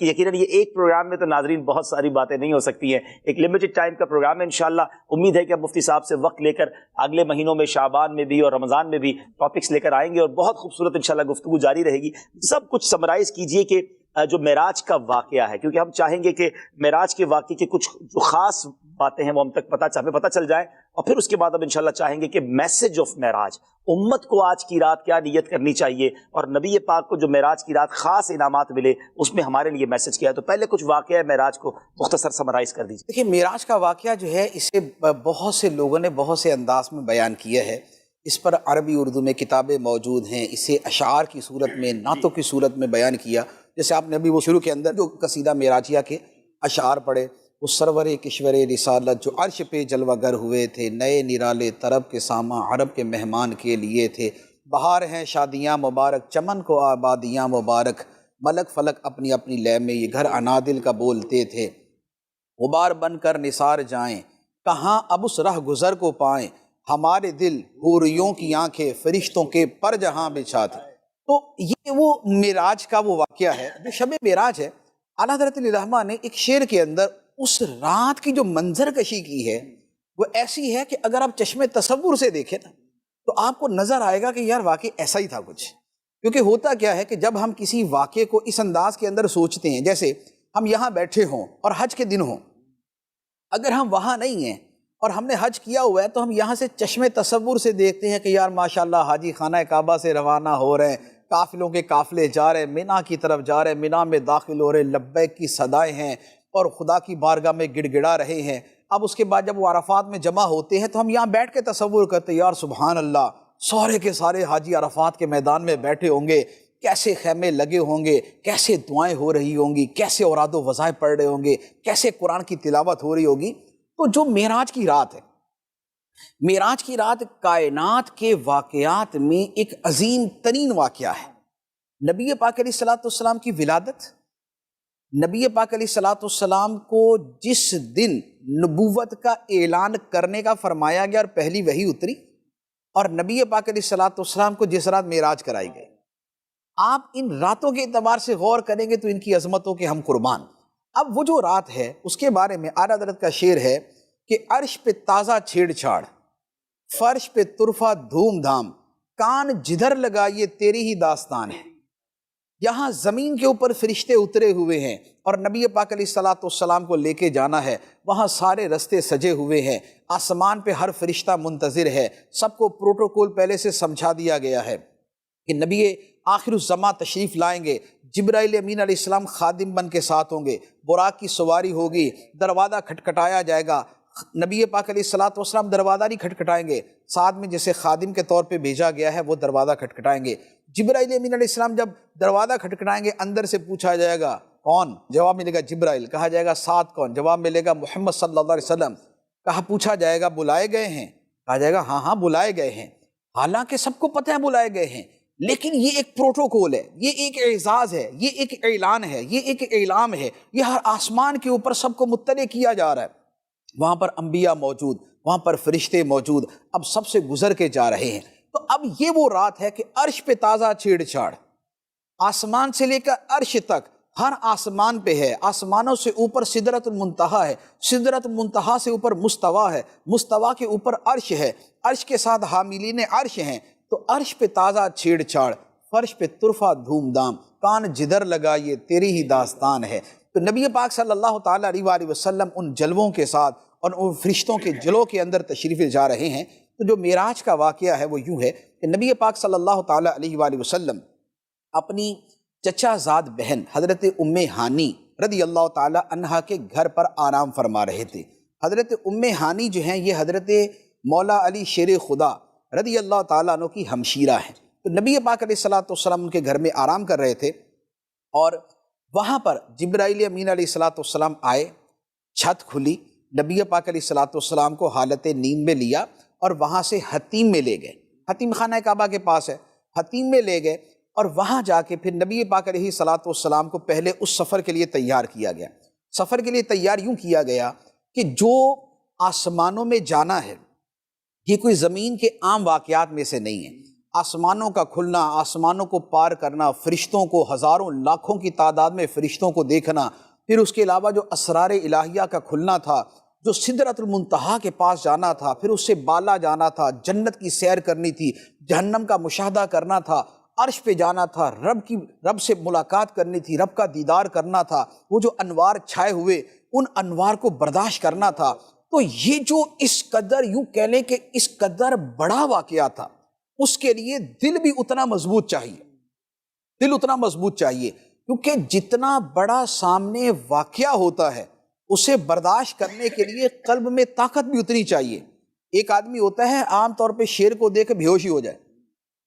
یقیناً یہ ایک پروگرام میں تو ناظرین بہت ساری باتیں نہیں ہو سکتی ہیں، ایک لمیٹڈ ٹائم کا پروگرام ہے انشاءاللہ۔ امید ہے کہ اب مفتی صاحب سے وقت لے کر اگلے مہینوں میں شعبان میں بھی اور رمضان میں بھی ٹاپکس لے کر آئیں گے اور بہت خوبصورت انشاءاللہ گفتگو جاری رہے گی۔ سب کچھ سمرائز کیجئے کہ جو معراج کا واقعہ ہے، کیونکہ ہم چاہیں گے کہ معراج کے واقعے کے کچھ جو خاص باتیں ہیں وہ ہم تک ہمیں پتہ چل جائیں، اور پھر اس کے بعد اب انشاءاللہ چاہیں گے کہ میسج آف معراج، امت کو آج کی رات کیا نیت کرنی چاہیے، اور نبی پاک کو جو معراج کی رات خاص انعامات ملے اس میں ہمارے لیے میسج کیا ہے۔ تو پہلے کچھ واقعہ معراج کو مختصر سمرائز کر دیجیے۔ دیکھیے، معراج کا واقعہ جو ہے اسے بہت سے لوگوں نے بہت سے انداز میں بیان کیا ہے، اس پر عربی اردو میں کتابیں موجود ہیں، اسے اشعار کی صورت میں، نعتوں کی صورت میں بیان کیا۔ جیسے آپ نے ابھی وہ شروع کے اندر جو قصیدہ معراجیہ کے اشعار پڑھے، وہ سرور کشور رسالت جو عرش پہ جلوہ گر ہوئے تھے، نئے نرالے طرب کے ساماں عرب کے مہمان کے لیے تھے، بہار ہیں شادیاں مبارک چمن کو آبادیاں مبارک، ملک فلک اپنی اپنی لے میں یہ گھر انادل کا بولتے تھے، غبار بن کر نثار جائیں کہاں اب اس رہ گزر کو پائیں، ہمارے دل حوریوں کی آنکھیں فرشتوں کے پر جہاں بچھاتے۔ تو یہ وہ معراج کا وہ واقعہ ہے جو شب معراج ہے۔ اعلیٰ حضرت علیہ الرحمہ نے ایک شعر کے اندر اس رات کی جو منظر کشی کی ہے وہ ایسی ہے کہ اگر آپ چشم تصور سے دیکھیں نا تو آپ کو نظر آئے گا کہ یار واقعی ایسا ہی تھا کچھ۔ کیونکہ ہوتا کیا ہے کہ جب ہم کسی واقعے کو اس انداز کے اندر سوچتے ہیں، جیسے ہم یہاں بیٹھے ہوں اور حج کے دن ہوں، اگر ہم وہاں نہیں ہیں اور ہم نے حج کیا ہوا ہے تو ہم یہاں سے چشم تصور سے دیکھتے ہیں کہ یار ماشاءاللہ حاجی خانہ کعبہ سے روانہ ہو رہے ہیں، قافلوں کے قافلے جا رہے ہیں، مینا کی طرف جا رہے ہیں، مینا میں داخل ہو رہے ہیں، لبیک کی صدائیں ہیں اور خدا کی بارگاہ میں گڑ گڑا رہے ہیں۔ اب اس کے بعد جب وہ عرفات میں جمع ہوتے ہیں تو ہم یہاں بیٹھ کے تصور کرتے ہیں، یار سبحان اللہ، سارے کے سارے حاجی عرفات کے میدان میں بیٹھے ہوں گے، کیسے خیمے لگے ہوں گے، کیسے دعائیں ہو رہی ہوں گی، کیسے اوراد و وظائف پڑھ رہے ہوں گے، کیسے قرآن کی تلاوت ہو رہی ہوگی۔ تو جو معراج کی رات ہے، معراج کی رات کائنات کے واقعات میں ایک عظیم ترین واقعہ ہے۔ نبی پاک علیہ السلام کی ولادت، نبی پاک علیہ السلام کو جس دن نبوت کا اعلان کرنے کا فرمایا گیا اور پہلی وحی اتری، اور نبی پاک علیہ السلام کو جس رات معراج کرائی گئی، آپ ان راتوں کے اعتبار سے غور کریں گے تو ان کی عظمتوں کے ہم قربان۔ اب وہ جو رات ہے اس کے بارے میں اعلیٰ حضرت کا شعر ہے کہ عرش پہ تازہ چھیڑ چھاڑ، فرش پہ طرفہ دھوم دھام، کان جدھر لگائیے تیری ہی داستان ہے۔ یہاں زمین کے اوپر فرشتے اترے ہوئے ہیں اور نبی پاک علیہ السلام کو لے کے جانا ہے، وہاں سارے رستے سجے ہوئے ہیں، آسمان پہ ہر فرشتہ منتظر ہے، سب کو پروٹوکول پہلے سے سمجھا دیا گیا ہے کہ نبی آخر الزماں تشریف لائیں گے، جبرائیل امین علیہ السلام خادم بن کے ساتھ ہوں گے، براق کی سواری ہوگی، دروازہ کھٹکھٹایا جائے گا، نبی پاک علیہ السلام دروازہ نہیں کھٹکھٹائیں گے، ساتھ میں جیسے خادم کے طور پہ بھیجا گیا ہے وہ دروازہ کھٹکھٹائیں گے۔ جبرائیل امین علیہ السلام جب دروازہ کھٹکھٹائیں گے، اندر سے پوچھا جائے گا کون؟ جواب ملے گا جبرائیل۔ کہا جائے گا ساتھ کون؟ جواب ملے گا محمد صلی اللہ علیہ وسلم۔ پوچھا جائے گا بلائے گئے ہیں؟ کہا جائے گا ہاں بلائے گئے ہیں۔ حالانکہ سب کو پتہ ہے بلائے گئے ہیں، لیکن یہ ایک پروٹوکول ہے، یہ ایک اعزاز ہے، یہ ایک اعلان ہے، یہ ایک اعلام ہے، یہ ہر آسمان کے اوپر سب کو مطلع کیا جا رہا ہے۔ وہاں پر انبیاء موجود، وہاں پر فرشتے موجود، اب سب سے گزر کے جا رہے ہیں۔ تو اب یہ وہ رات ہے کہ عرش پہ تازہ چھیڑ چھاڑ، آسمان سے لے کر عرش تک ہر آسمان پہ ہے، آسمانوں سے اوپر سدرۃ المنتہا ہے، سدرۃ المنتہا سے اوپر مستویٰ ہے، مستویٰ کے اوپر عرش ہے، عرش کے ساتھ حاملین عرش ہیں۔ تو عرش پہ تازہ چھیڑ چھاڑ، فرش پہ طرفہ دھوم دھام، کان جدھر لگائیے تیری ہی داستان ہے۔ تو نبی پاک صلی اللہ تعالیٰ علیہ وآلہ وسلم ان جلووں کے ساتھ اور ان فرشتوں کے جلوں کے اندر تشریف جا رہے ہیں۔ تو جو معراج کا واقعہ ہے وہ یوں ہے کہ نبی پاک صلی اللہ تعالیٰ علیہ وآلہ وسلم اپنی چچا زاد بہن حضرت ام ہانی رضی اللہ تعالیٰ عنہا کے گھر پر آرام فرما رہے تھے۔ حضرت ام ہانی جو ہیں یہ حضرت مولا علی شیر خدا رضی اللہ تعالیٰ عنہ کی ہمشیرہ ہیں۔ تو نبی پاک علیہ السلام ان کے گھر میں آرام کر رہے تھے، اور وہاں پر جبرائیل امین علیہ السلام آئے چھت کھلی، نبی پاک علیہ الصلوۃ والسلام کو حالت نیند میں لیا اور وہاں سے حتیم میں لے گئے۔ حتیم خانہ کعبہ کے پاس ہے، حتیم میں لے گئے اور وہاں جا کے پھر نبی پاک علیہ الصلوۃ والسلام کو پہلے اس سفر کے لیے تیار کیا گیا۔ سفر کے لیے تیار یوں کیا گیا کہ جو آسمانوں میں جانا ہے یہ کوئی زمین کے عام واقعات میں سے نہیں ہے۔ آسمانوں کا کھلنا، آسمانوں کو پار کرنا، فرشتوں کو ہزاروں لاکھوں کی تعداد میں فرشتوں کو دیکھنا، پھر اس کے علاوہ جو اسرار الہیہ کا کھلنا تھا، جو سدرۃ المنتہا کے پاس جانا تھا، پھر اس سے بالا جانا تھا، جنت کی سیر کرنی تھی، جہنم کا مشاہدہ کرنا تھا، عرش پہ جانا تھا، رب سے ملاقات کرنی تھی، رب کا دیدار کرنا تھا، وہ جو انوار چھائے ہوئے ان انوار کو برداشت کرنا تھا۔ تو یہ جو اس قدر یوں کہہ لیں کہ اس قدر بڑا واقعہ تھا، اس کے لیے دل بھی اتنا مضبوط چاہیے، دل اتنا مضبوط چاہیے، کیونکہ جتنا بڑا سامنے واقعہ ہوتا ہے اسے برداشت کرنے کے لیے قلب میں طاقت بھی اتنی چاہیے۔ ایک آدمی ہوتا ہے عام طور پہ شیر کو دیکھ کے بے ہوش ہی ہو جائے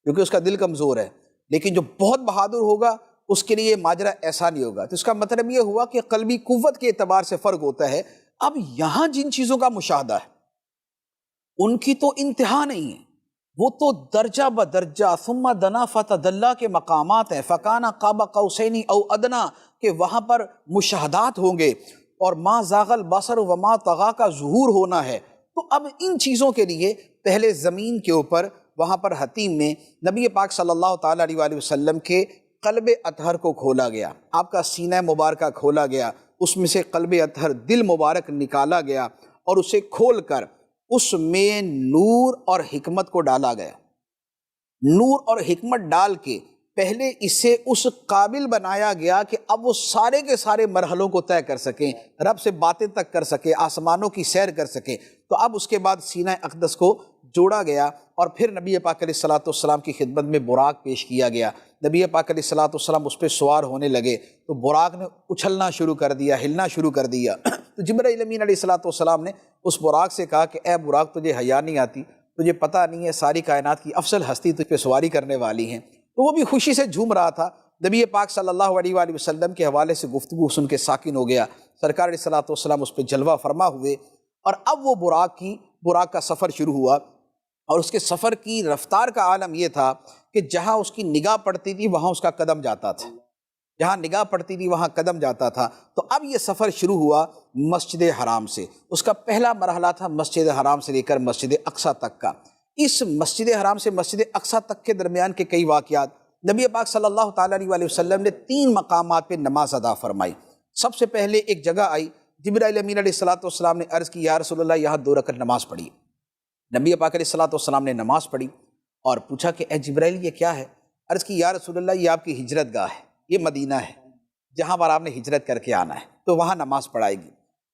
کیونکہ اس کا دل کمزور ہے، لیکن جو بہت بہادر ہوگا اس کے لیے ماجرا ایسا نہیں ہوگا۔ تو اس کا مطلب یہ ہوا کہ قلبی قوت کے اعتبار سے فرق ہوتا ہے۔ اب یہاں جن چیزوں کا مشاہدہ ہے ان کی تو انتہا نہیں ہے، وہ تو درجہ بدرجہ ثم دنا فتدلی کے مقامات ہیں، فکان قاب قوسین او ادنا کہ وہاں پر مشاہدات ہوں گے، اور ما زاغ البصر وما طغی کا ظہور ہونا ہے۔ تو اب ان چیزوں کے لیے پہلے زمین کے اوپر وہاں پر حتیم میں نبی پاک صلی اللہ تعالیٰ علیہ وآلہ وسلم کے قلب اطہر کو کھولا گیا، آپ کا سینہ مبارکہ کھولا گیا، اس میں سے قلب اطہر دل مبارک نکالا گیا اور اسے کھول کر اس میں نور اور حکمت کو ڈالا گیا۔ نور اور حکمت ڈال کے پہلے اسے اس قابل بنایا گیا کہ اب وہ سارے کے سارے مرحلوں کو طے کر سکیں، رب سے باتیں تک کر سکے، آسمانوں کی سیر کر سکے۔ تو اب اس کے بعد سینہ اقدس کو جوڑا گیا اور پھر نبی پاک علیہ الصلوۃ والسلام کی خدمت میں براق پیش کیا گیا۔ نبی پاک علیہ الصلوۃ والسلام اس پہ سوار ہونے لگے تو براق نے اچھلنا شروع کر دیا، ہلنا شروع کر دیا۔ تو جبرائیل امین علیہ الصلوۃ والسلام نے اس براق سے کہا کہ اے براق، تجھے حیا نہیں آتی؟ تجھے پتہ نہیں ہے ساری کائنات کی افضل ہستی تجھ پہ سواری کرنے والی ہیں؟ تو وہ بھی خوشی سے جھوم رہا تھا۔ نبی پاک صلی اللہ علیہ وآلہ وسلم کے حوالے سے گفتگو سن کے ساکن ہو گیا، سرکار علیہ الصلوۃ والسلام اس پہ جلوہ فرما ہوئے، اور اب وہ براق کا سفر شروع ہوا۔ اور اس کے سفر کی رفتار کا عالم یہ تھا کہ جہاں اس کی نگاہ پڑتی تھی وہاں اس کا قدم جاتا تھا، جہاں نگاہ پڑتی تھی وہاں قدم جاتا تھا۔ تو اب یہ سفر شروع ہوا مسجد حرام سے، اس کا پہلا مرحلہ تھا مسجد حرام سے لے کر مسجد اقصیٰ تک کا۔ اس مسجد حرام سے مسجد اقصیٰ تک کے درمیان کے کئی واقعات، نبی پاک صلی اللہ تعالیٰ علیہ وآلہ وسلم نے 3 مقامات پہ نماز ادا فرمائی۔ سب سے پہلے ایک جگہ آئی، جبرائیل امین علیہ الصلوۃ والسلام نے عرض کی یا رسول اللہ یہاں 2 رکعت نماز پڑھی۔ نبی پاک علیہ الصلوۃ والسلام نے نماز پڑھی اور پوچھا کہ اے جبرائیل یہ کیا ہے؟ عرض کی یا رسول اللہ یہ آپ کی ہجرت گاہ ہے، یہ مدینہ ہے جہاں پر آپ نے ہجرت کر کے آنا ہے، تو وہاں نماز پڑھائے گی۔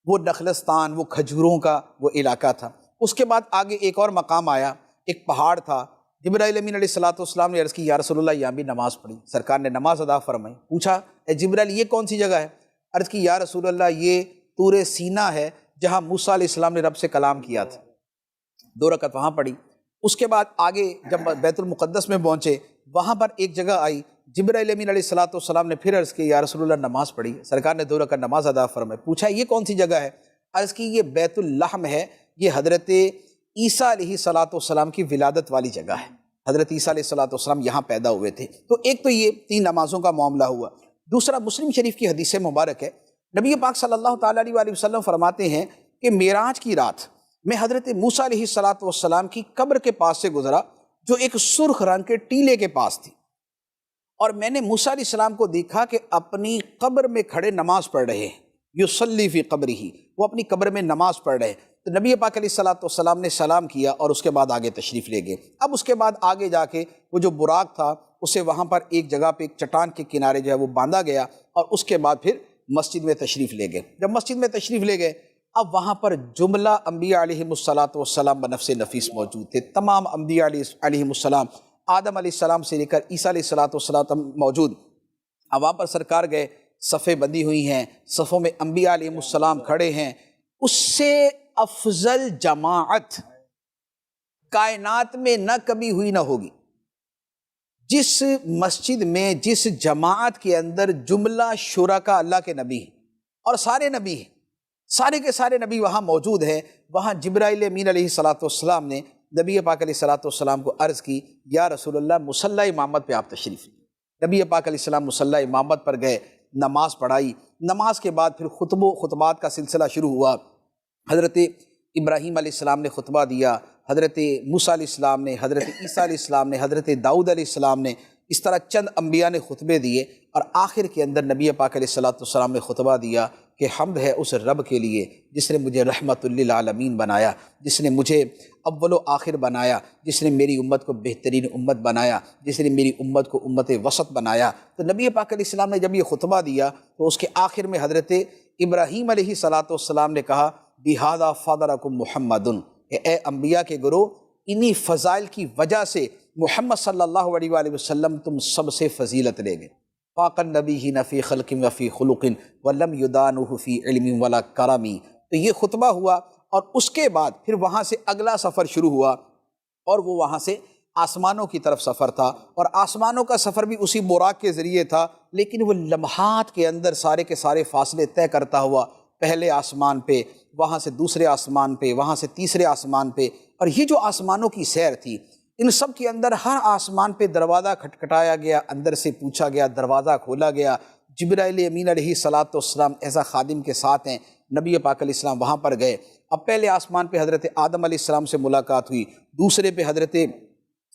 وہ نخلستان، وہ کھجوروں کا وہ علاقہ تھا۔ اس کے بعد آگے ایک اور مقام آیا، ایک پہاڑ تھا۔ جبرائیل امین علیہ الصلوۃ والسلام نے عرض کی یا رسول اللہ یہاں بھی نماز پڑھی، سرکار نے نماز ادا فرمائی۔ پوچھا اے جبرائیل یہ کون سی جگہ ہے؟ عرض کی یا رسول اللہ یہ طور سینا ہے جہاں موسیٰ علیہ السلام نے رب سے کلام کیا تھا۔ 2 رکعت وہاں پڑھی۔ اس کے بعد آگے جب بیت المقدس میں پہنچے وہاں پر ایک جگہ آئی، جبرائیل امین علیہ الصلوۃ والسلام نے پھر عرض کی یا رسول اللہ نماز پڑھی، سرکار نے 2 رکعت نماز ادا فرمائی۔ پوچھا یہ کون سی جگہ ہے؟ عرض کی یہ بیت اللحم ہے، یہ حضرت عیسیٰ علیہ الصلوۃ والسلام کی ولادت والی جگہ ہے، حضرت عیسیٰ علیہ الصلوۃ والسلام یہاں پیدا ہوئے تھے۔ تو ایک تو یہ 3 نمازوں کا معاملہ ہوا۔ دوسرا مسلم شریف کی حدیث مبارک ہے، نبی پاک صلی اللہ تعالیٰ علیہ وآلہ وسلم فرماتے ہیں کہ معراج کی رات میں حضرت موسیٰ علیہ الصلوۃ والسلام کی قبر کے پاس سے گزرا جو ایک سرخ رنگ کے ٹیلے کے پاس تھی، اور میں نے موسیٰ علیہ السلام کو دیکھا کہ اپنی قبر میں کھڑے نماز پڑھ رہے ہیں، یصلی فی قبرہ، وہ اپنی قبر میں نماز پڑھ رہے ہیں۔ تو نبی پاک علیہ الصلوۃ والسلام نے سلام کیا اور اس کے بعد آگے تشریف لے گئے۔ اب اس کے بعد آگے جا کے وہ جو براق تھا اسے وہاں پر ایک جگہ پہ ایک چٹان کے کنارے جو ہے وہ باندھا گیا، اور اس کے بعد پھر مسجد میں تشریف لے گئے۔ جب مسجد میں تشریف لے گئے اب وہاں پر جملہ انبیاء علیہ الصلوۃ والسلام بنفس نفیس موجود تھے، تمام انبیاء علیہ السلام، آدم علیہ السلام سے لے کر عیسیٰ علیہ الصلوۃ والسلام موجود۔ اب وہاں پر سرکار گئے، صفیں بندی ہوئی ہیں، صفوں میں انبیاء علیہ السلام کھڑے ہیں۔ اس سے افضل جماعت کائنات میں نہ کبھی ہوئی نہ ہوگی۔ جس مسجد میں، جس جماعت کے اندر جملہ شرکاء اللہ کے نبی ہیں اور سارے نبی ہیں، سارے کے سارے نبی وہاں موجود ہیں۔ وہاں جبرائیل امین علیہ الصلوۃ والسلام نے نبی پاک علیہ الصلوۃ والسلام کو عرض کی، یا رسول اللہ مصلی امامت پہ آپ تشریف لیں۔ نبی پاک علیہ السلام مصلی امامت پر گئے، نماز پڑھائی، نماز کے بعد پھر خطبات کا سلسلہ شروع ہوا۔ حضرت ابراہیم علیہ السلام نے خطبہ دیا، حضرت موسیٰ علیہ السلام نے، حضرت عیسیٰ علیہ السلام نے، حضرت داؤد علیہ السلام نے، اس طرح چند انبیاء نے خطبے دیے، اور آخر کے اندر نبی پاک علیہ الصلوۃ والسلام نے خطبہ دیا کہ حمد ہے اس رب کے لیے جس نے مجھے رحمت للعالمین بنایا، جس نے مجھے اول و آخر بنایا، جس نے میری امت کو بہترین امت بنایا، جس نے میری امت کو امت وسط بنایا۔ تو نبی پاک علیہ السلام نے جب یہ خطبہ دیا تو اس کے آخر میں حضرت ابراہیم علیہ الصلوۃ والسلام نے کہا، بِهَذَا فَضَلَكُم مُحَمَّدٌ، اے انبیاء کے گروہ، انہی فضائل کی وجہ سے محمد صلی اللہ علیہ وآلہ وسلم تم سب سے فضیلت لے گئے۔ فَاقَ النَّبِيِّينَ فِي خَلْقٍ وَفِي خُلُقٍ وَلَمْ يُدَانُهُ فِي عِلْمٍ وَلَا كَرَمٍ۔ تو یہ خطبہ ہوا، اور اس کے بعد پھر وہاں سے اگلا سفر شروع ہوا، اور وہ وہاں سے آسمانوں کی طرف سفر تھا، اور آسمانوں کا سفر بھی اسی براق کے ذریعے تھا، لیکن وہ لمحات کے اندر سارے کے سارے فاصلے طے کرتا ہوا، پہلے آسمان پہ، وہاں سے دوسرے آسمان پہ، وہاں سے تیسرے آسمان پہ۔ اور یہ جو آسمانوں کی سیر تھی، ان سب کے اندر ہر آسمان پہ دروازہ کھٹکھٹایا گیا، اندر سے پوچھا گیا، دروازہ کھولا گیا۔ جبرائیل امین علیہ الصلوۃ والسلام ایسا خادم کے ساتھ ہیں، نبی پاک علیہ السلام وہاں پر گئے۔ اب پہلے آسمان پہ حضرت آدم علیہ السلام سے ملاقات ہوئی، دوسرے پہ حضرت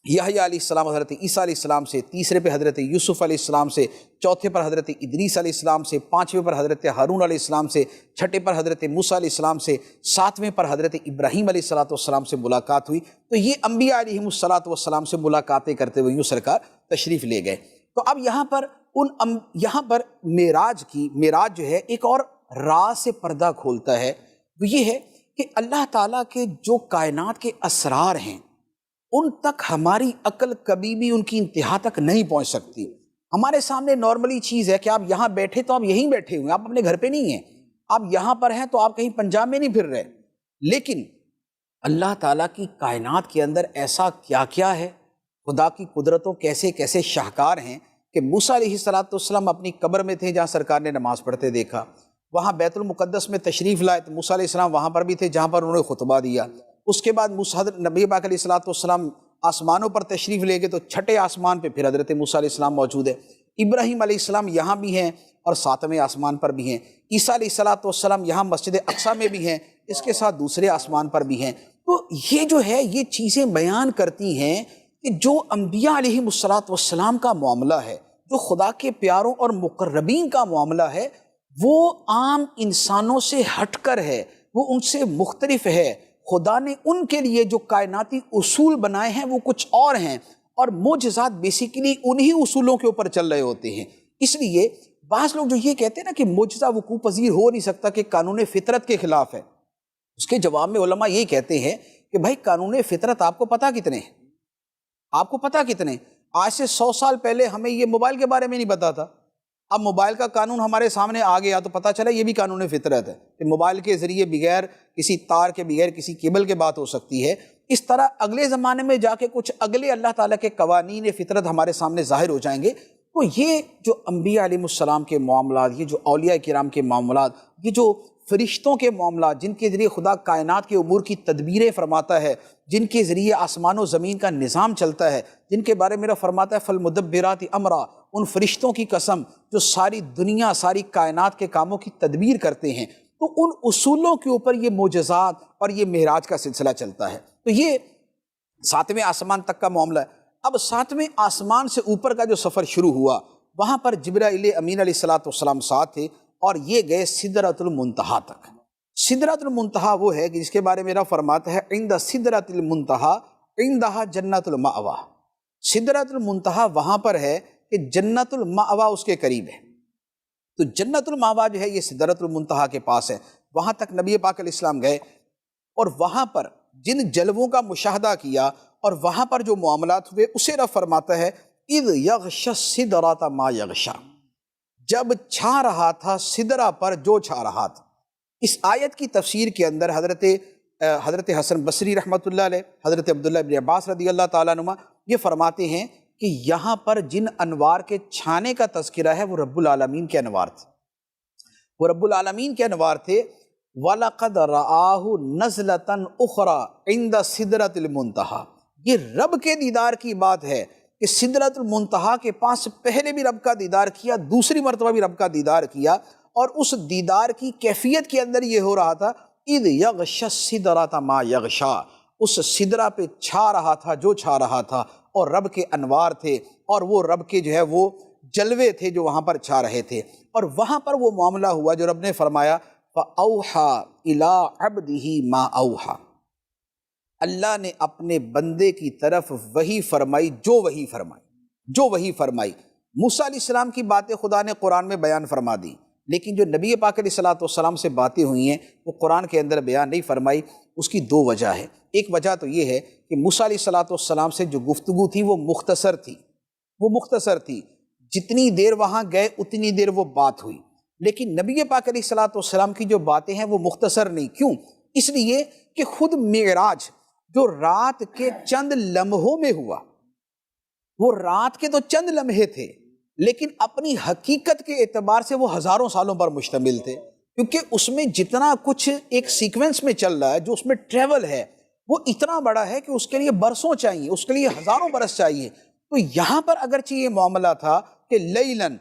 یحییٰ علیہ السلام حضرت عیسیٰ علیہ السلام سے، تیسرے پہ حضرت یوسف علیہ السلام سے، چوتھے پر حضرت ادریس علیہ السلام سے، پانچویں پر حضرت ہارون علیہ السلام سے، چھٹے پر حضرت موسیٰ علیہ السلام سے، ساتویں پر حضرت ابراہیم علیہ السلام سے ملاقات ہوئی۔ تو یہ انبیاء علیہ السلام سے ملاقاتیں کرتے ہوئے یوں سرکار تشریف لے گئے۔ تو اب یہاں پر معراج جو ہے ایک اور راز سے پردہ کھولتا ہے، وہ یہ ہے کہ اللہ تعالیٰ کے جو کائنات کے اسرار ہیں ان تک ہماری عقل کبھی بھی ان کی انتہا تک نہیں پہنچ سکتی۔ ہمارے سامنے نارملی چیز ہے کہ آپ یہاں بیٹھے تو آپ یہیں بیٹھے ہوئے ہیں، آپ اپنے گھر پہ نہیں ہیں، آپ یہاں پر ہیں تو آپ کہیں پنجاب میں نہیں پھر رہے، لیکن اللہ تعالیٰ کی کائنات کے اندر ایسا کیا کیا ہے، خدا کی قدرتوں کیسے کیسے شاہکار ہیں کہ موسیٰ علیہ السلام اپنی قبر میں تھے جہاں سرکار نے نماز پڑھتے دیکھا، وہاں بیت المقدس میں تشریف لائے تو موسیٰ علیہ السلام وہاں پر بھی تھے جہاں پر انہوں نے خطبہ دیا۔ اس کے بعد نبی پاک علیہ السلام آسمانوں پر تشریف لے گئے تو چھٹے آسمان پہ پھر حضرت موسیٰ علیہ السلام موجود ہے، ابراہیم علیہ السلام یہاں بھی ہیں اور ساتویں آسمان پر بھی ہیں، عیسیٰ علیہ السلام یہاں مسجد اقصیٰ میں بھی ہیں، اس کے ساتھ دوسرے آسمان پر بھی ہیں۔ تو یہ جو ہے یہ چیزیں بیان کرتی ہیں کہ جو انبیاء علیہ السلام کا معاملہ ہے، جو خدا کے پیاروں اور مقربین کا معاملہ ہے، وہ عام انسانوں سے ہٹ کر ہے، وہ ان سے مختلف ہے۔ خدا نے ان کے لیے جو کائناتی اصول بنائے ہیں وہ کچھ اور ہیں، اور معجزات بیسیکلی انہی اصولوں کے اوپر چل رہے ہوتے ہیں۔ اس لیے بعض لوگ جو یہ کہتے ہیں نا کہ معجزہ وقوع پذیر ہو نہیں سکتا کہ قانون فطرت کے خلاف ہے، اس کے جواب میں علماء یہ کہتے ہیں کہ بھائی قانون فطرت آپ کو پتہ کتنے ہیں؟ آپ کو پتہ کتنے؟ آج سے 100 سال پہلے ہمیں یہ موبائل کے بارے میں نہیں پتا تھا، اب موبائل کا قانون ہمارے سامنے آ گیا تو پتہ چلا یہ بھی قانون فطرت ہے کہ موبائل کے ذریعے بغیر کسی تار کے، بغیر کسی کیبل کے بات ہو سکتی ہے۔ اس طرح اگلے زمانے میں جا کے کچھ اگلے اللہ تعالیٰ کے قوانین فطرت ہمارے سامنے ظاہر ہو جائیں گے۔ تو یہ جو انبیاء علیہ السلام کے معاملات، یہ جو اولیاء کرام کے معاملات، یہ جو فرشتوں کے معاملات جن کے ذریعے خدا کائنات کے امور کی تدبیریں فرماتا ہے، جن کے ذریعے آسمان و زمین کا نظام چلتا ہے، جن کے بارے میں فرماتا ہے فالمدبرات امرا، ان فرشتوں کی قسم جو ساری دنیا، ساری کائنات کے کاموں کی تدبیر کرتے ہیں، تو ان اصولوں کے اوپر یہ معجزات اور یہ معراج کا سلسلہ چلتا ہے۔ تو یہ 7ویں آسمان تک کا معاملہ ہے۔ اب 7ویں آسمان سے اوپر کا جو سفر شروع ہوا، وہاں پر جبرائیل امین علیہ السلام ساتھ تھے، اور یہ گئے سدرۃ المنتہا تک۔ سدرۃ المنتہا وہ ہے کہ جس کے بارے میں رب فرماتا ہے عند سدرۃ المنتہا عندہا جنت المأویٰ۔ سدرۃ المنتہا وہاں پر ہے کہ جنت المأویٰ اس کے قریب ہے۔ تو جنت المأویٰ جو ہے یہ سدرۃ المنتہا کے پاس ہے، وہاں تک نبی پاک علیہ السلام گئے، اور وہاں پر جن جلووں کا مشاہدہ کیا اور وہاں پر جو معاملات ہوئے اسے رب فرماتا ہے اذ یغشی السدرۃ ما یغشی، جب چھا رہا تھا سدرہ پر جو چھا رہا تھا۔ اس آیت کی تفسیر کے اندر حضرت حسن بصری رحمۃ اللہ علیہ، حضرت عبداللہ ابن عباس رضی اللہ تعالیٰ عنہ یہ فرماتے ہیں کہ یہاں پر جن انوار کے چھانے کا تذکرہ ہے وہ رب العالمین کے انوار تھے، وہ رب العالمین کے انوار تھے۔ وَلَقَدْ رَآهُ نَزْلَةً أُخْرَى عِنْدَ سِدْرَةِ الْمُنْتَهَى، یہ رب کے دیدار کی بات ہے کہ سدرۃ المنتہا کے پاس پہلے بھی رب کا دیدار کیا، دوسری مرتبہ بھی رب کا دیدار کیا، اور اس دیدار کی کیفیت کے اندر یہ ہو رہا تھا اِذْ يَغْشَى السِّدْرَةَ مَا يَغْشَى، اس سدرہ پہ چھا رہا تھا جو چھا رہا تھا، اور رب کے انوار تھے، اور وہ رب کے جو ہے وہ جلوے تھے جو وہاں پر چھا رہے تھے، اور وہاں پر وہ معاملہ ہوا جو رب نے فرمایا فَأَوْحَى إِلَىٰ عَبْدِهِ مَا أَوْحَى، اللہ نے اپنے بندے کی طرف وحی فرمائی جو وحی فرمائی۔ موسیٰ علیہ السلام کی باتیں خدا نے قرآن میں بیان فرما دی، لیکن جو نبی پاک علیہ السلام سے باتیں ہوئی ہیں وہ قرآن کے اندر بیان نہیں فرمائی۔ اس کی دو وجہ ہے۔ ایک وجہ تو یہ ہے کہ موسیٰ علیہ السلام سے جو گفتگو تھی وہ مختصر تھی، جتنی دیر وہاں گئے اتنی دیر وہ بات ہوئی، لیکن نبی پاک علیہ السلام کی جو باتیں ہیں وہ مختصر نہیں۔ کیوں؟ اس لیے کہ خود معراج جو رات کے چند لمحوں میں ہوا، وہ رات کے تو چند لمحے تھے، لیکن اپنی حقیقت کے اعتبار سے وہ ہزاروں سالوں پر مشتمل تھے، کیونکہ اس میں جتنا کچھ ایک سیکوینس میں چل رہا ہے، جو اس میں ٹریول ہے، وہ اتنا بڑا ہے کہ اس کے لیے برسوں چاہیے، اس کے لیے ہزاروں برس چاہیے۔ تو یہاں پر اگرچہ یہ معاملہ تھا کہ لیلن،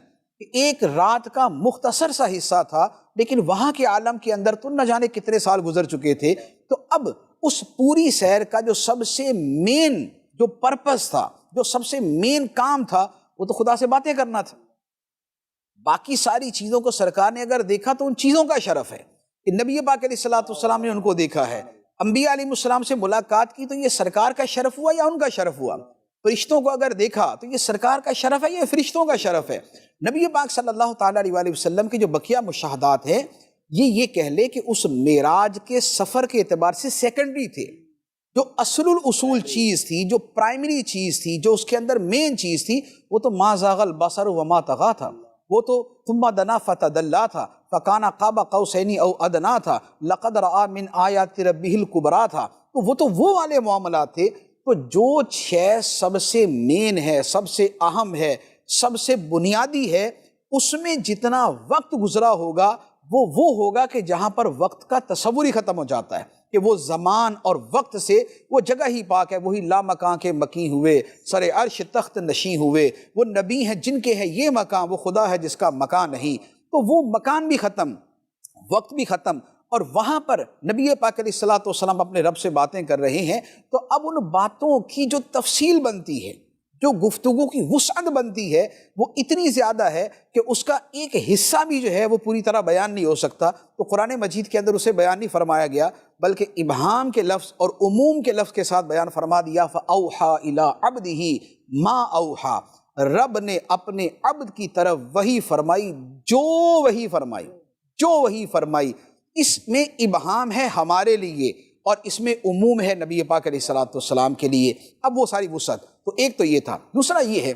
ایک رات کا مختصر سا حصہ تھا، لیکن وہاں کے عالم کے اندر تو نہ جانے کتنے سال گزر چکے تھے۔ تو اب اس پوری سیر کا جو سب سے مین جو پرپس تھا، جو سب سے مین کام تھا، وہ تو خدا سے باتیں کرنا تھا۔ باقی ساری چیزوں کو سرکار نے اگر دیکھا تو ان چیزوں کا شرف ہے کہ نبی پاک علیہ السلام نے ان کو دیکھا ہے، انبیاء علیہ السلام سے ملاقات کی تو یہ سرکار کا شرف ہوا یا ان کا شرف ہوا؟ فرشتوں کو اگر دیکھا تو یہ سرکار کا شرف ہے یا فرشتوں کا شرف ہے؟ نبی پاک صلی اللہ تعالیٰ علیہ وسلم کے جو بقیہ مشاہدات ہیں، یہ کہہ لے کہ اس معراج کے سفر کے اعتبار سے سیکنڈری تھے۔ جو اصل الاصول چیز تھی، جو پرائمری چیز تھی، جو اس کے اندر مین چیز تھی، وہ تو ما زاغ البصر وما طغیٰ تھا، وہ تو ثم دنا فتدلی تھا، فکان قاب قوسین او ادنیٰ تھا، لقد رآ من آیات ربہ الکبریٰ تھا۔ تو وہ والے معاملات تھے۔ تو جو شے سب سے مین ہے، سب سے اہم ہے، سب سے بنیادی ہے، اس میں جتنا وقت گزرا ہوگا وہ ہوگا کہ جہاں پر وقت کا تصور ہی ختم ہو جاتا ہے، کہ وہ زمان اور وقت سے وہ جگہ ہی پاک ہے۔ وہی لا مکان کے مکی ہوئے، سر عرش تخت نشیں ہوئے، وہ نبی ہیں جن کے ہے یہ مکان، وہ خدا ہے جس کا مکان نہیں۔ تو وہ مکان بھی ختم، وقت بھی ختم، اور وہاں پر نبی پاک علیہ السلام اپنے رب سے باتیں کر رہے ہیں۔ تو اب ان باتوں کی جو تفصیل بنتی ہے، جو گفتگو کی وسعت بنتی ہے، وہ اتنی زیادہ ہے کہ اس کا ایک حصہ بھی جو ہے وہ پوری طرح بیان نہیں ہو سکتا۔ تو قرآن مجید کے اندر اسے بیان نہیں فرمایا گیا، بلکہ ابہام کے لفظ اور عموم کے لفظ کے ساتھ بیان فرما دیا، فَأَوْحَى إِلَىٰ عَبْدِهِ مَا أَوْحَى، رب نے اپنے عبد کی طرف وحی فرمائی جو وحی فرمائی۔ اس میں ابہام ہے ہمارے لیے اور اس میں عموم ہے نبی پاک علیہ السلام کے لیے۔ اب وہ ساری وسعت، تو ایک تو یہ تھا۔ دوسرا یہ ہے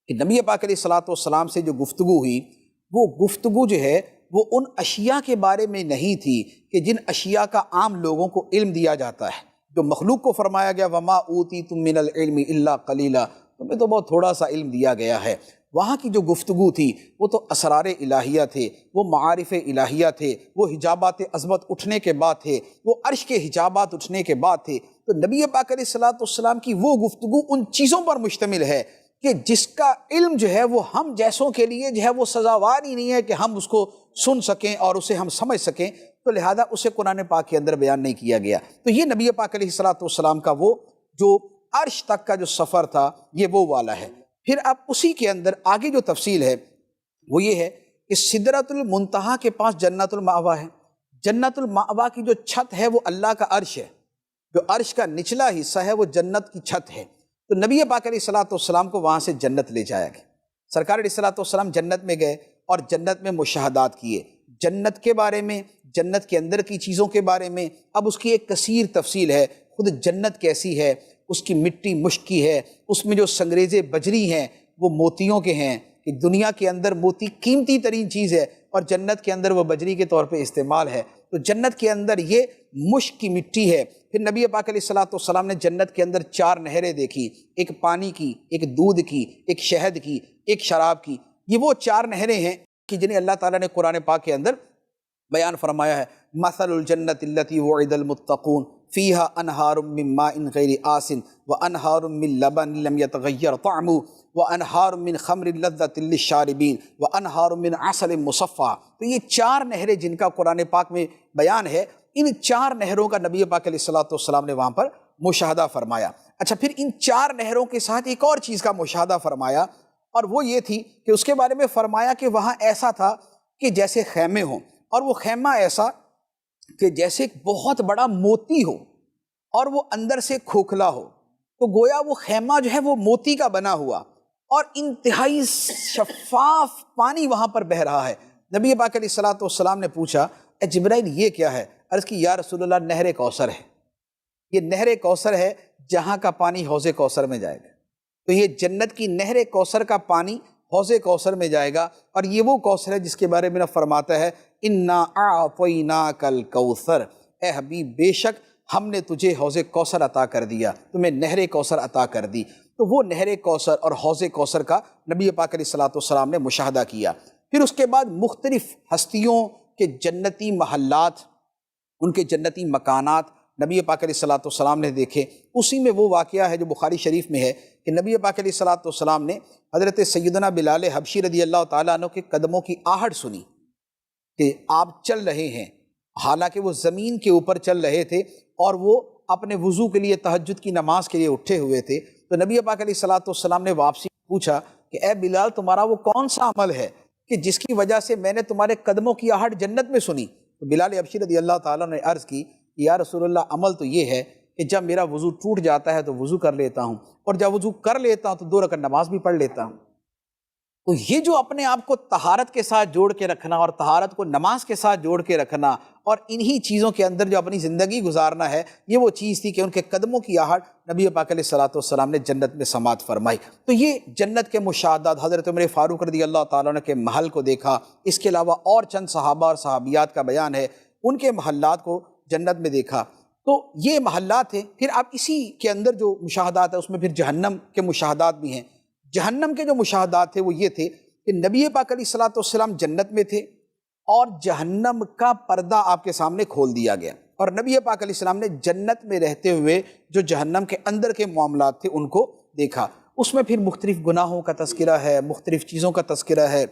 کہ نبی پاک علیہ السلام سے جو گفتگو ہوئی، وہ گفتگو جو ہے وہ ان اشیاء کے بارے میں نہیں تھی کہ جن اشیاء کا عام لوگوں کو علم دیا جاتا ہے، جو مخلوق کو فرمایا گیا وَمَا أُوتِيتُم مِّنَ الْعِلْمِ إِلَّا قَلِيلًا، تمہیں تو بہت تھوڑا سا علم دیا گیا ہے۔ وہاں کی جو گفتگو تھی وہ تو اسرار الہیہ تھے، وہ معارف الہیہ تھے، وہ حجابات عظمت اٹھنے کے بعد تھے، وہ عرش کے حجابات اٹھنے کے بعد تھے۔ تو نبی پاک علیہ السلام کی وہ گفتگو ان چیزوں پر مشتمل ہے کہ جس کا علم جو ہے وہ ہم جیسوں کے لیے جو ہے وہ سزاوار ہی نہیں ہے کہ ہم اس کو سن سکیں اور اسے ہم سمجھ سکیں، تو لہذا اسے قرآن پاک کے اندر بیان نہیں کیا گیا۔ تو یہ نبی پاک علیہ السلام کا وہ جو عرش تک کا جو سفر تھا، یہ وہ والا ہے۔ پھر اب اسی کے اندر آگے جو تفصیل ہے وہ یہ ہے کہ سدرۃ المنتہا کے پاس جنت المأوا ہے۔ جنت المأوا کی جو چھت ہے وہ اللہ کا عرش ہے، جو عرش کا نچلا حصہ ہے وہ جنت کی چھت ہے۔ تو نبی پاک علیہ السلام کو وہاں سے جنت لے جایا گیا۔ سرکار علیہ السلام جنت میں گئے اور جنت میں مشاہدات کیے، جنت کے بارے میں، جنت کے اندر کی چیزوں کے بارے میں۔ اب اس کی ایک کثیر تفصیل ہے، خود جنت کیسی ہے، اس کی مٹی مشک کی ہے، اس میں جو سنگریزے بجری ہیں وہ موتیوں کے ہیں، کہ دنیا کے اندر موتی قیمتی ترین چیز ہے اور جنت کے اندر وہ بجری کے طور پہ استعمال ہے۔ تو جنت کے اندر یہ مشک کی مٹی ہے۔ پھر نبی پاک علیہ السلام نے جنت کے اندر 4 نہریں دیکھی، ایک پانی کی، ایک دودھ کی، ایک شہد کی، ایک شراب کی۔ یہ وہ 4 نہریں ہیں کہ جنہیں اللہ تعالیٰ نے قرآن پاک کے اندر بیان فرمایا ہے مثل الجنت التی وعد المتقون فیہا انہار من ماء غیر آسن وانہار من لبن لم یتغیر طعمہ وانہار من خمر لذۃ للشاربین وانہار من عسل مصفى۔ تو یہ 4 نہریں جن کا قرآن پاک میں بیان ہے، ان 4 نہروں کا نبی پاک علیہ الصلوۃ والسلام نے وہاں پر مشاہدہ فرمایا۔ اچھا، پھر ان 4 نہروں کے ساتھ ایک اور چیز کا مشاہدہ فرمایا، اور وہ یہ تھی کہ اس کے بارے میں فرمایا کہ وہاں ایسا تھا کہ جیسے خیمے ہوں، اور وہ خیمہ ایسا کہ جیسے ایک بہت بڑا موتی ہو اور وہ اندر سے کھوکھلا ہو، تو گویا وہ خیمہ جو ہے وہ موتی کا بنا ہوا، اور انتہائی شفاف پانی وہاں پر بہہ رہا ہے۔ نبی پاک علیہ الصلوۃ والسلام نے پوچھا اے جبرائیل یہ کیا ہے؟ عرض کی یا رسول اللہ نہر کوثر ہے، یہ نہر کوثر ہے جہاں کا پانی حوض کوثر میں جائے گا۔ تو یہ جنت کی نہر کوثر کا پانی حوض کوثر میں جائے گا، اور یہ وہ کوثر ہے جس کے بارے میں فرماتا ہے انا اعطیناک الکوثر، اے حبیب بے شک ہم نے تجھے حوض کوثر عطا کر دیا، تمہیں نہر کوثر عطا کر دی۔ تو وہ نہر کوثر اور حوض کوثر کا نبی پاک علیہ الصلوۃ والسلام نے مشاہدہ کیا۔ پھر اس کے بعد مختلف ہستیوں کے جنتی محلات، ان کے جنتی مکانات نبی پاک علیہ الصلوۃ والسلام نے دیکھے۔ اسی میں وہ واقعہ ہے جو بخاری شریف میں ہے کہ نبی پاک علیہ الصلوۃ والسلام نے حضرت سیدنا بلال حبشی رضی اللہ تعالیٰ عنہ کے قدموں کی آہٹ سنی کہ آپ چل رہے ہیں، حالانکہ وہ زمین کے اوپر چل رہے تھے اور وہ اپنے وضو کے لیے تہجد کی نماز کے لیے اٹھے ہوئے تھے۔ تو نبی پاک علیہ الصلوۃ والسلام نے واپسی پوچھا کہ اے بلال تمہارا وہ کون سا عمل ہے کہ جس کی وجہ سے میں نے تمہارے قدموں کی آہٹ جنت میں سنی؟ تو بلال حبشی رضی اللہ تعالیٰ نے عرض کی کہ یا رسول اللہ عمل تو یہ ہے کہ جب میرا وضو ٹوٹ جاتا ہے تو وضو کر لیتا ہوں، اور جب وضو کر لیتا ہوں تو 2 رکعت نماز بھی پڑھ لیتا ہوں۔ تو یہ جو اپنے آپ کو طہارت کے ساتھ جوڑ کے رکھنا اور طہارت کو نماز کے ساتھ جوڑ کے رکھنا اور انہی چیزوں کے اندر جو اپنی زندگی گزارنا ہے، یہ وہ چیز تھی کہ ان کے قدموں کی آہٹ نبی پاک علیہ الصلوۃ والسلام نے جنت میں سماعت فرمائی۔ تو یہ جنت کے مشاہدات، حضرت عمر فاروق رضی اللہ تعالیٰ عنہ کے محل کو دیکھا، اس کے علاوہ اور چند صحابہ اور صحابیات کا بیان ہے، ان کے محلات کو جنت میں دیکھا۔ تو یہ محلات ہیں۔ پھر آپ اسی کے اندر جو مشاہدات ہیں اس میں پھر جہنم کے مشاہدات بھی ہیں۔ جہنم کے جو مشاہدات تھے وہ یہ تھے کہ نبی پاک علیہ الصلوۃ والسلام جنت میں تھے اور جہنم کا پردہ آپ کے سامنے کھول دیا گیا، اور نبی پاک علیہ السلام نے جنت میں رہتے ہوئے جو جہنم کے اندر کے معاملات تھے ان کو دیکھا۔ اس میں پھر مختلف گناہوں کا تذکرہ ہے، مختلف چیزوں کا تذکرہ ہے۔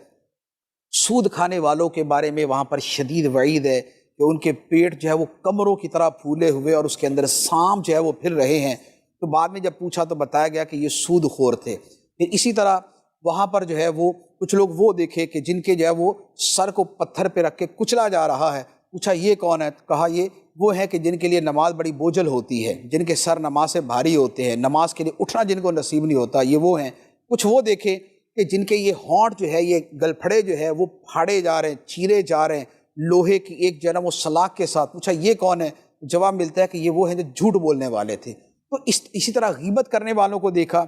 سود کھانے والوں کے بارے میں وہاں پر شدید وعید ہے کہ ان کے پیٹ جو ہے وہ کمروں کی طرح پھولے ہوئے اور اس کے اندر سانپ جو ہے وہ پھر رہے ہیں۔ تو بعد میں جب پوچھا تو بتایا گیا کہ یہ سود خور تھے۔ پھر اسی طرح وہاں پر جو ہے وہ کچھ لوگ وہ دیکھے کہ جن کے جو ہے وہ سر کو پتھر پہ رکھ کے کچلا جا رہا ہے۔ پوچھا یہ کون ہے؟ کہا یہ وہ ہے کہ جن کے لیے نماز بڑی بوجھل ہوتی ہے، جن کے سر نماز سے بھاری ہوتے ہیں، نماز کے لیے اٹھنا جن کو نصیب نہیں ہوتا، یہ وہ ہیں۔ کچھ وہ دیکھے کہ جن کے یہ ہونٹ جو ہے، یہ گلپھڑے جو ہے وہ پھاڑے جا رہے ہیں، چیرے جا رہے ہیں لوہے کی ایک جنم و سلاخ کے ساتھ۔ پوچھا یہ کون ہے؟ جواب ملتا ہے کہ یہ وہ ہیں جو جھوٹ بولنے والے تھے۔ تو اسی طرح غیبت کرنے والوں کو دیکھا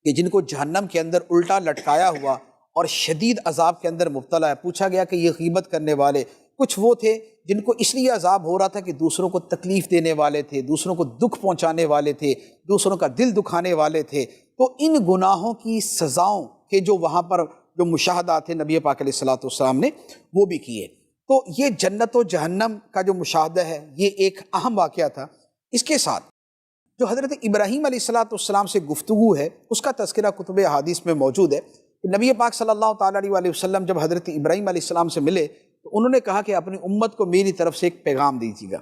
کہ جن کو جہنم کے اندر الٹا لٹکایا ہوا اور شدید عذاب کے اندر مبتلا ہے۔ پوچھا گیا کہ یہ غیبت کرنے والے کچھ وہ تھے جن کو اس لیے عذاب ہو رہا تھا کہ دوسروں کو تکلیف دینے والے تھے، دوسروں کو دکھ پہنچانے والے تھے، دوسروں کا دل دکھانے والے تھے۔ تو ان گناہوں کی سزاؤں کے جو وہاں پر جو مشاہدات تھے نبی پاک علیہ الصلوۃ والسلام نے وہ بھی کیے۔ تو یہ جنت و جہنم کا جو مشاہدہ ہے یہ ایک اہم واقعہ تھا۔ اس کے ساتھ جو حضرت ابراہیم علیہ الصلوۃ والسلام سے گفتگو ہے اس کا تذکرہ کتب احادیث میں موجود ہے کہ نبی پاک صلی اللہ تعالیٰ علیہ وسلم جب حضرت ابراہیم علیہ السلام سے ملے تو انہوں نے کہا کہ اپنی امت کو میری طرف سے ایک پیغام دیجیے گا۔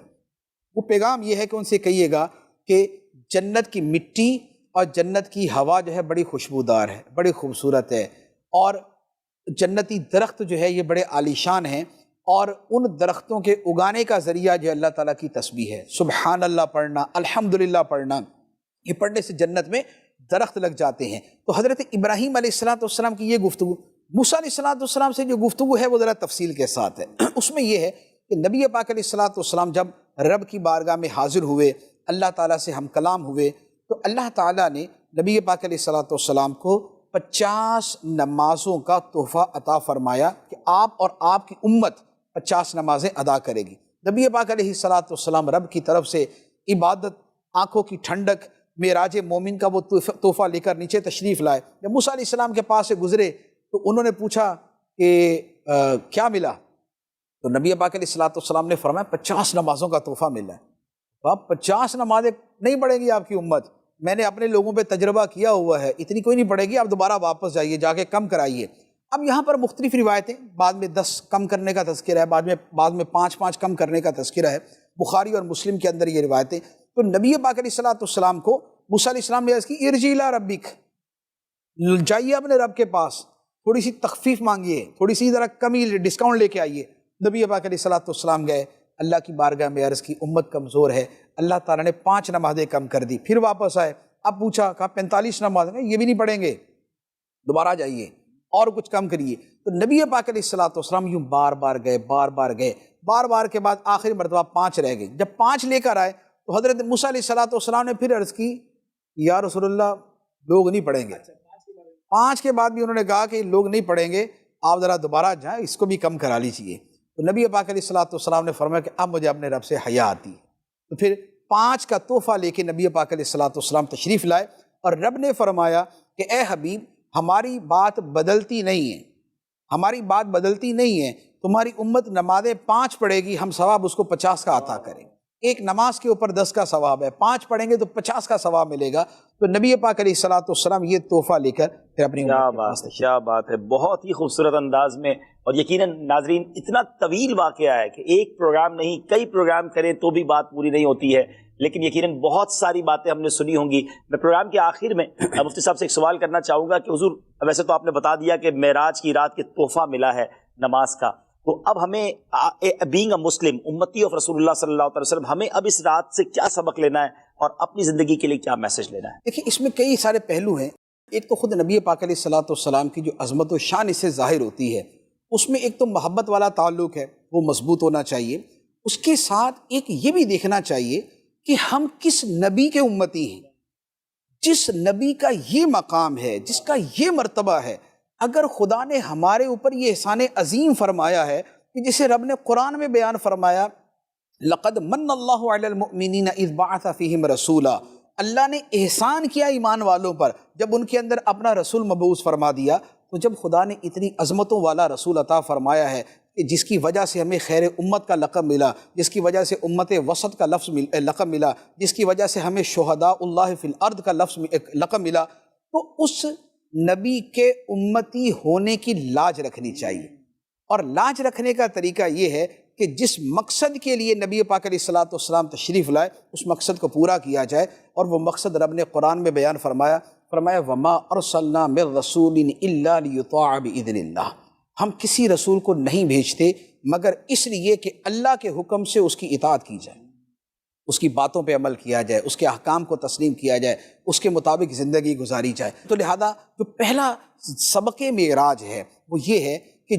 وہ پیغام یہ ہے کہ ان سے کہیے گا کہ جنت کی مٹی اور جنت کی ہوا جو ہے بڑی خوشبودار ہے، بڑی خوبصورت ہے، اور جنتی درخت جو ہے یہ بڑے عالیشان ہیں، اور ان درختوں کے اگانے کا ذریعہ جو اللہ تعالیٰ کی تسبیح ہے، سبحان اللہ پڑھنا، الحمدللہ پڑھنا، یہ پڑھنے سے جنت میں درخت لگ جاتے ہیں۔ تو حضرت ابراہیم علیہ السلام کی یہ گفتگو، موسیٰ علیہ السلام سے جو گفتگو ہے وہ ذرا تفصیل کے ساتھ ہے۔ اس میں یہ ہے کہ نبی پاک علیہ السلام جب رب کی بارگاہ میں حاضر ہوئے، اللہ تعالیٰ سے ہم کلام ہوئے، تو اللہ تعالیٰ نے نبی پاک علیہ السلام کو 50 نمازوں کا تحفہ عطا فرمایا کہ آپ اور آپ کی امت 50 نمازیں ادا کرے گی۔ نبی پاک علیہ السلام رب کی طرف سے عبادت، آنکھوں کی ٹھنڈک، معراج مومن کا وہ تحفہ لے کر نیچے تشریف لائے۔ جب موسیٰ علیہ السلام کے پاس سے گزرے تو انہوں نے پوچھا کہ کیا ملا؟ تو نبی پاک علیہ الصلوۃ والسلام نے فرمایا 50 نمازوں کا تحفہ ملا ہے. آپ 50 نمازیں نہیں پڑھے گی آپ کی امت. میں نے اپنے لوگوں پہ تجربہ کیا ہوا ہے, اتنی کوئی نہیں پڑے گی, آپ دوبارہ واپس جائیے, جا کے کم کرائیے. اب یہاں پر مختلف روایتیں, بعد میں 10 کم کرنے کا تذکرہ ہے, بعد میں 5 کم کرنے کا تذکرہ ہے. بخاری اور مسلم کے اندر یہ روایتیں. تو نبی پاک علیہ الصلوۃ والسلام کو موسیٰ علیہ السلام نے عرض کی ارجع الی ربک, جائیے اپنے رب کے پاس, تھوڑی سی تخفیف مانگیے, تھوڑی سی ذرا کمی ڈسکاؤنٹ لے کے آئیے. نبی پاک علیہ الصلوۃ والسلام گئے, اللہ کی بارگاہ میں عرض کی امت کمزور ہے, اللہ تعالیٰ نے 5 نمازیں کم کر دی. پھر واپس آئے, اب پوچھا, کہا 45 نمازیں, یہ بھی نہیں پڑھیں گے, دوبارہ جائیے اور کچھ کم کریے. تو نبی پاک علیہ الصلوۃ والسلام یوں بار بار گئے, بار بار کے بعد آخری مرتبہ 5 رہ گئے. جب 5 لے کر آئے تو حضرت موسیٰ علیہ الصلوۃ والسلام نے پھر عرض کی یا رسول اللہ لوگ نہیں پڑھیں گے. 5 کے بعد بھی انہوں نے کہا کہ لوگ نہیں پڑھیں گے, آپ ذرا دوبارہ جائیں, اس کو بھی کم کرا لیجیے. تو نبی پاک علیہ الصلوۃ والسلام نے فرمایا کہ اب مجھے اپنے رب سے حیا آتی ہے. تو پھر 5 کا تحفہ لے کے نبی پاک علیہ الصلوۃ والسلام تشریف لائے, اور رب نے فرمایا کہ اے حبیب ہماری بات بدلتی نہیں ہے, ہماری بات بدلتی نہیں ہے, تمہاری امت نمازیں 5 پڑھے گی, ہم ثواب اس کو 50 کا عطا کریں. ایک نماز کے اوپر 10 کا ثواب ہے, 5 پڑھیں گے تو 50 کا ثواب ملے گا. تو نبی پاک علیہ الصلوۃ والسلام یہ تحفہ لے کر پھر اپنی کیا بات ہے, بہت ہی خوبصورت انداز میں. اور یقیناً ناظرین اتنا طویل واقعہ ہے کہ ایک پروگرام نہیں کئی پروگرام کریں تو بھی بات پوری نہیں ہوتی ہے, لیکن یقیناً بہت ساری باتیں ہم نے سنی ہوں گی. میں پروگرام کے آخر میں مفتی صاحب سے ایک سوال کرنا چاہوں گا کہ حضور ویسے تو آپ نے بتا دیا کہ معراج کی رات کے تحفہ ملا ہے نماز کا, تو اب ہمیں بینگ اے مسلم امتی آف رسول اللہ صلی اللہ علیہ وسلم ہمیں اب اس رات سے کیا سبق لینا ہے اور اپنی زندگی کے لیے کیا میسج لینا ہے؟ دیکھیں اس میں کئی سارے پہلو ہیں. ایک تو خود نبی پاک علیہ الصلوۃ والسلام کی جو عظمت و شان اس سے ظاہر ہوتی ہے, اس میں ایک تو محبت والا تعلق ہے, وہ مضبوط ہونا چاہیے. اس کے ساتھ ایک یہ بھی دیکھنا چاہیے کہ ہم کس نبی کے امتی ہیں, جس نبی کا یہ مقام ہے, جس کا یہ مرتبہ ہے. اگر خدا نے ہمارے اوپر یہ احسان عظیم فرمایا ہے کہ جسے رب نے قرآن میں بیان فرمایا لقد من اللہ علی المؤمنین اذ بعث فیہم رسولا, اللہ نے احسان کیا ایمان والوں پر جب ان کے اندر اپنا رسول مبعوث فرما دیا. تو جب خدا نے اتنی عظمتوں والا رسول عطا فرمایا ہے کہ جس کی وجہ سے ہمیں خیر امت کا لقب ملا, جس کی وجہ سے امت وسط کا لقب ملا, جس کی وجہ سے ہمیں شہداء اللہ فی الارض کا لقب ملا, تو اس نبی کے امتی ہونے کی لاج رکھنی چاہیے. اور لاج رکھنے کا طریقہ یہ ہے کہ جس مقصد کے لیے نبی پاک علیہ الصلوۃ والسلام تشریف لائے اس مقصد کو پورا کیا جائے. اور وہ مقصد رب نے قرآن میں بیان فرمایا وَمَا أَرْسَلْنَا مِن رَّسُولٍ إِلَّا لِيُطَاعَ بِإِذْنِ اللَّهِ, ہم کسی رسول کو نہیں بھیجتے مگر اس لیے کہ اللہ کے حکم سے اس کی اطاعت کی جائے, اس کی باتوں پہ عمل کیا جائے, اس کے احکام کو تسلیم کیا جائے, اس کے مطابق زندگی گزاری جائے. تو لہذا جو پہلا سبق معراج ہے وہ یہ ہے کہ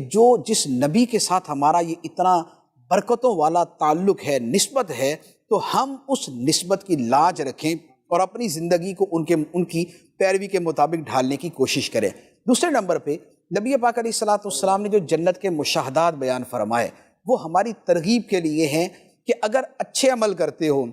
جس نبی کے ساتھ ہمارا یہ اتنا برکتوں والا تعلق ہے, نسبت ہے, تو ہم اس نسبت کی لاج رکھیں اور اپنی زندگی کو ان کی پیروی کے مطابق ڈھالنے کی کوشش کریں. دوسرے نمبر پہ نبی پاک علیہ الصلوۃ والسلام نے جو جنت کے مشاہدات بیان فرمائے وہ ہماری ترغیب کے لیے ہیں کہ اگر اچھے عمل کرتے ہو,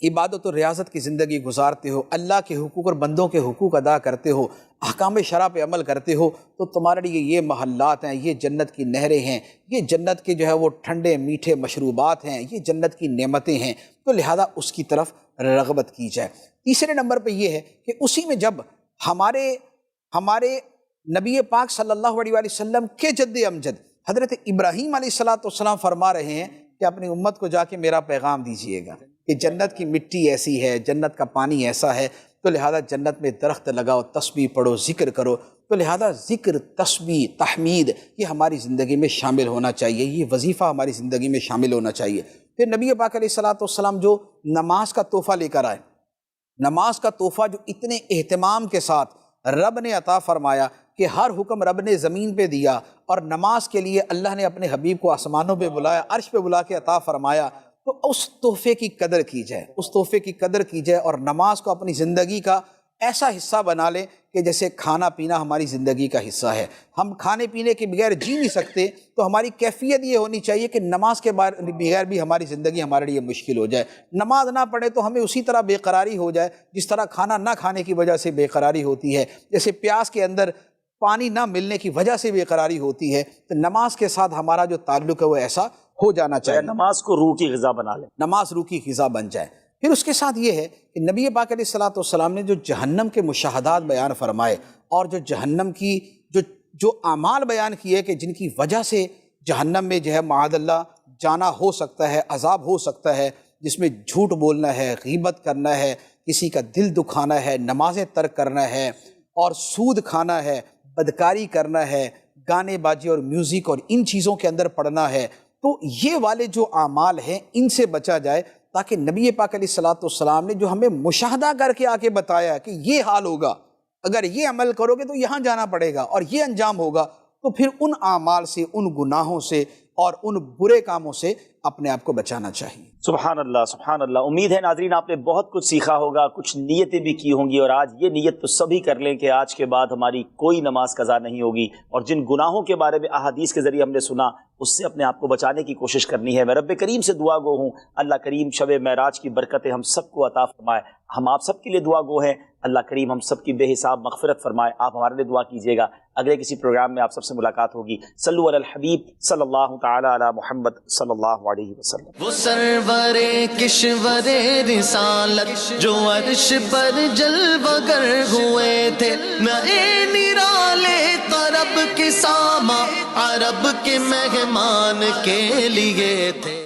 عبادت و ریاضت کی زندگی گزارتے ہو, اللہ کے حقوق اور بندوں کے حقوق ادا کرتے ہو, احکام شرع پہ عمل کرتے ہو, تو تمہارے لیے یہ محلات ہیں, یہ جنت کی نہریں ہیں, یہ جنت کے جو ہے وہ ٹھنڈے میٹھے مشروبات ہیں, یہ جنت کی نعمتیں ہیں. تو لہذا اس کی طرف رغبت کی جائے. تیسرے نمبر پہ یہ ہے کہ اسی میں جب ہمارے نبی پاک صلی اللہ علیہ وآلہ وسلم کے جد امجد حضرت ابراہیم علیہ الصلوۃ والسلام فرما رہے ہیں کہ اپنی امت کو جا کے میرا پیغام دیجئے گا کہ جنت کی مٹی ایسی ہے, جنت کا پانی ایسا ہے, تو لہذا جنت میں درخت لگاؤ, تسبیح پڑھو, ذکر کرو. تو لہذا ذکر, تسبیح, تحمید یہ ہماری زندگی میں شامل ہونا چاہیے, یہ وظیفہ ہماری زندگی میں شامل ہونا چاہیے. پھر نبی پاک علیہ الصلوۃ والسلام جو نماز کا تحفہ لے کر آئے, نماز کا تحفہ جو اتنے اہتمام کے ساتھ رب نے عطا فرمایا کہ ہر حکم رب نے زمین پہ دیا, اور نماز کے لیے اللہ نے اپنے حبیب کو آسمانوں پہ بلایا, عرش پہ بلا کے عطا فرمایا. تو اس تحفے کی قدر کی جائے, اس تحفے کی قدر کی جائے, اور نماز کو اپنی زندگی کا ایسا حصہ بنا لیں کہ جیسے کھانا پینا ہماری زندگی کا حصہ ہے. ہم کھانے پینے کے بغیر جی نہیں سکتے, تو ہماری کیفیت یہ ہونی چاہیے کہ نماز کے بغیر بھی ہماری زندگی ہمارے لیے مشکل ہو جائے. نماز نہ پڑھے تو ہمیں اسی طرح بے قراری ہو جائے جس طرح کھانا نہ کھانے کی وجہ سے بے قراری ہوتی ہے. جیسے پیاس کے اندر پانی نہ ملنے کی وجہ سے بے قراری ہوتی ہے، تو نماز کے ساتھ ہمارا جو تعلق ہے وہ ایسا ہو جانا چاہیے، نماز کو روح کی غذا بنا لیں، نماز روح کی غذا بن جائے۔ پھر اس کے ساتھ یہ ہے کہ نبی پاک علیہ الصلوۃ والسلام نے جو جہنم کے مشاہدات بیان فرمائے اور جو جہنم کی جو اعمال بیان کیے کہ جن کی وجہ سے جہنم میں جو ہے معاذ اللہ جانا ہو سکتا ہے، عذاب ہو سکتا ہے، جس میں جھوٹ بولنا ہے، غیبت کرنا ہے، کسی کا دل دکھانا ہے، نمازیں ترک کرنا ہے اور سود کھانا ہے، بدکاری کرنا ہے، گانے بازی اور میوزک اور ان چیزوں کے اندر پڑنا ہے، تو یہ والے جو اعمال ہیں ان سے بچا جائے، تاکہ نبی پاک علیہ الصلوۃ والسلام نے جو ہمیں مشاہدہ کر کے آ کے بتایا کہ یہ حال ہوگا، اگر یہ عمل کرو گے تو یہاں جانا پڑے گا اور یہ انجام ہوگا، تو پھر ان اعمال سے، ان گناہوں سے اور ان برے کاموں سے اپنے آپ کو بچانا چاہیے۔ سبحان اللہ سبحان اللہ۔ امید ہے ناظرین آپ نے بہت کچھ سیکھا ہوگا، کچھ نیتیں بھی کی ہوں گی، اور آج یہ نیت تو سبھی کر لیں کہ آج کے بعد ہماری کوئی نماز قضا نہیں ہوگی، اور جن گناہوں کے بارے میں احادیث کے ذریعے ہم نے سنا اس سے اپنے آپ کو بچانے کی کوشش کرنی ہے۔ میں رب کریم سے دعا گو ہوں اللہ کریم شب معراج کی برکتیں ہم سب کو عطا فرمائے۔ ہم آپ سب کے لیے دعا گو ہیں، اللہ کریم ہم سب کی بے حساب مغفرت فرمائے۔ آپ ہمارے لیے دعا کیجیے گا۔ اگلے کسی پروگرام میں آپ سب سے ملاقات ہوگی۔ صلو علی الحبیب صلی اللہ تعالی علی محمد صلی اللہ علیہ وسلم۔ وہ سرور کشور رسالت جو عرش پر جلوہ گر ہوئے تھے، نئے نرالے طرب کے ساما عرب کے مہمان کے لیے تھے۔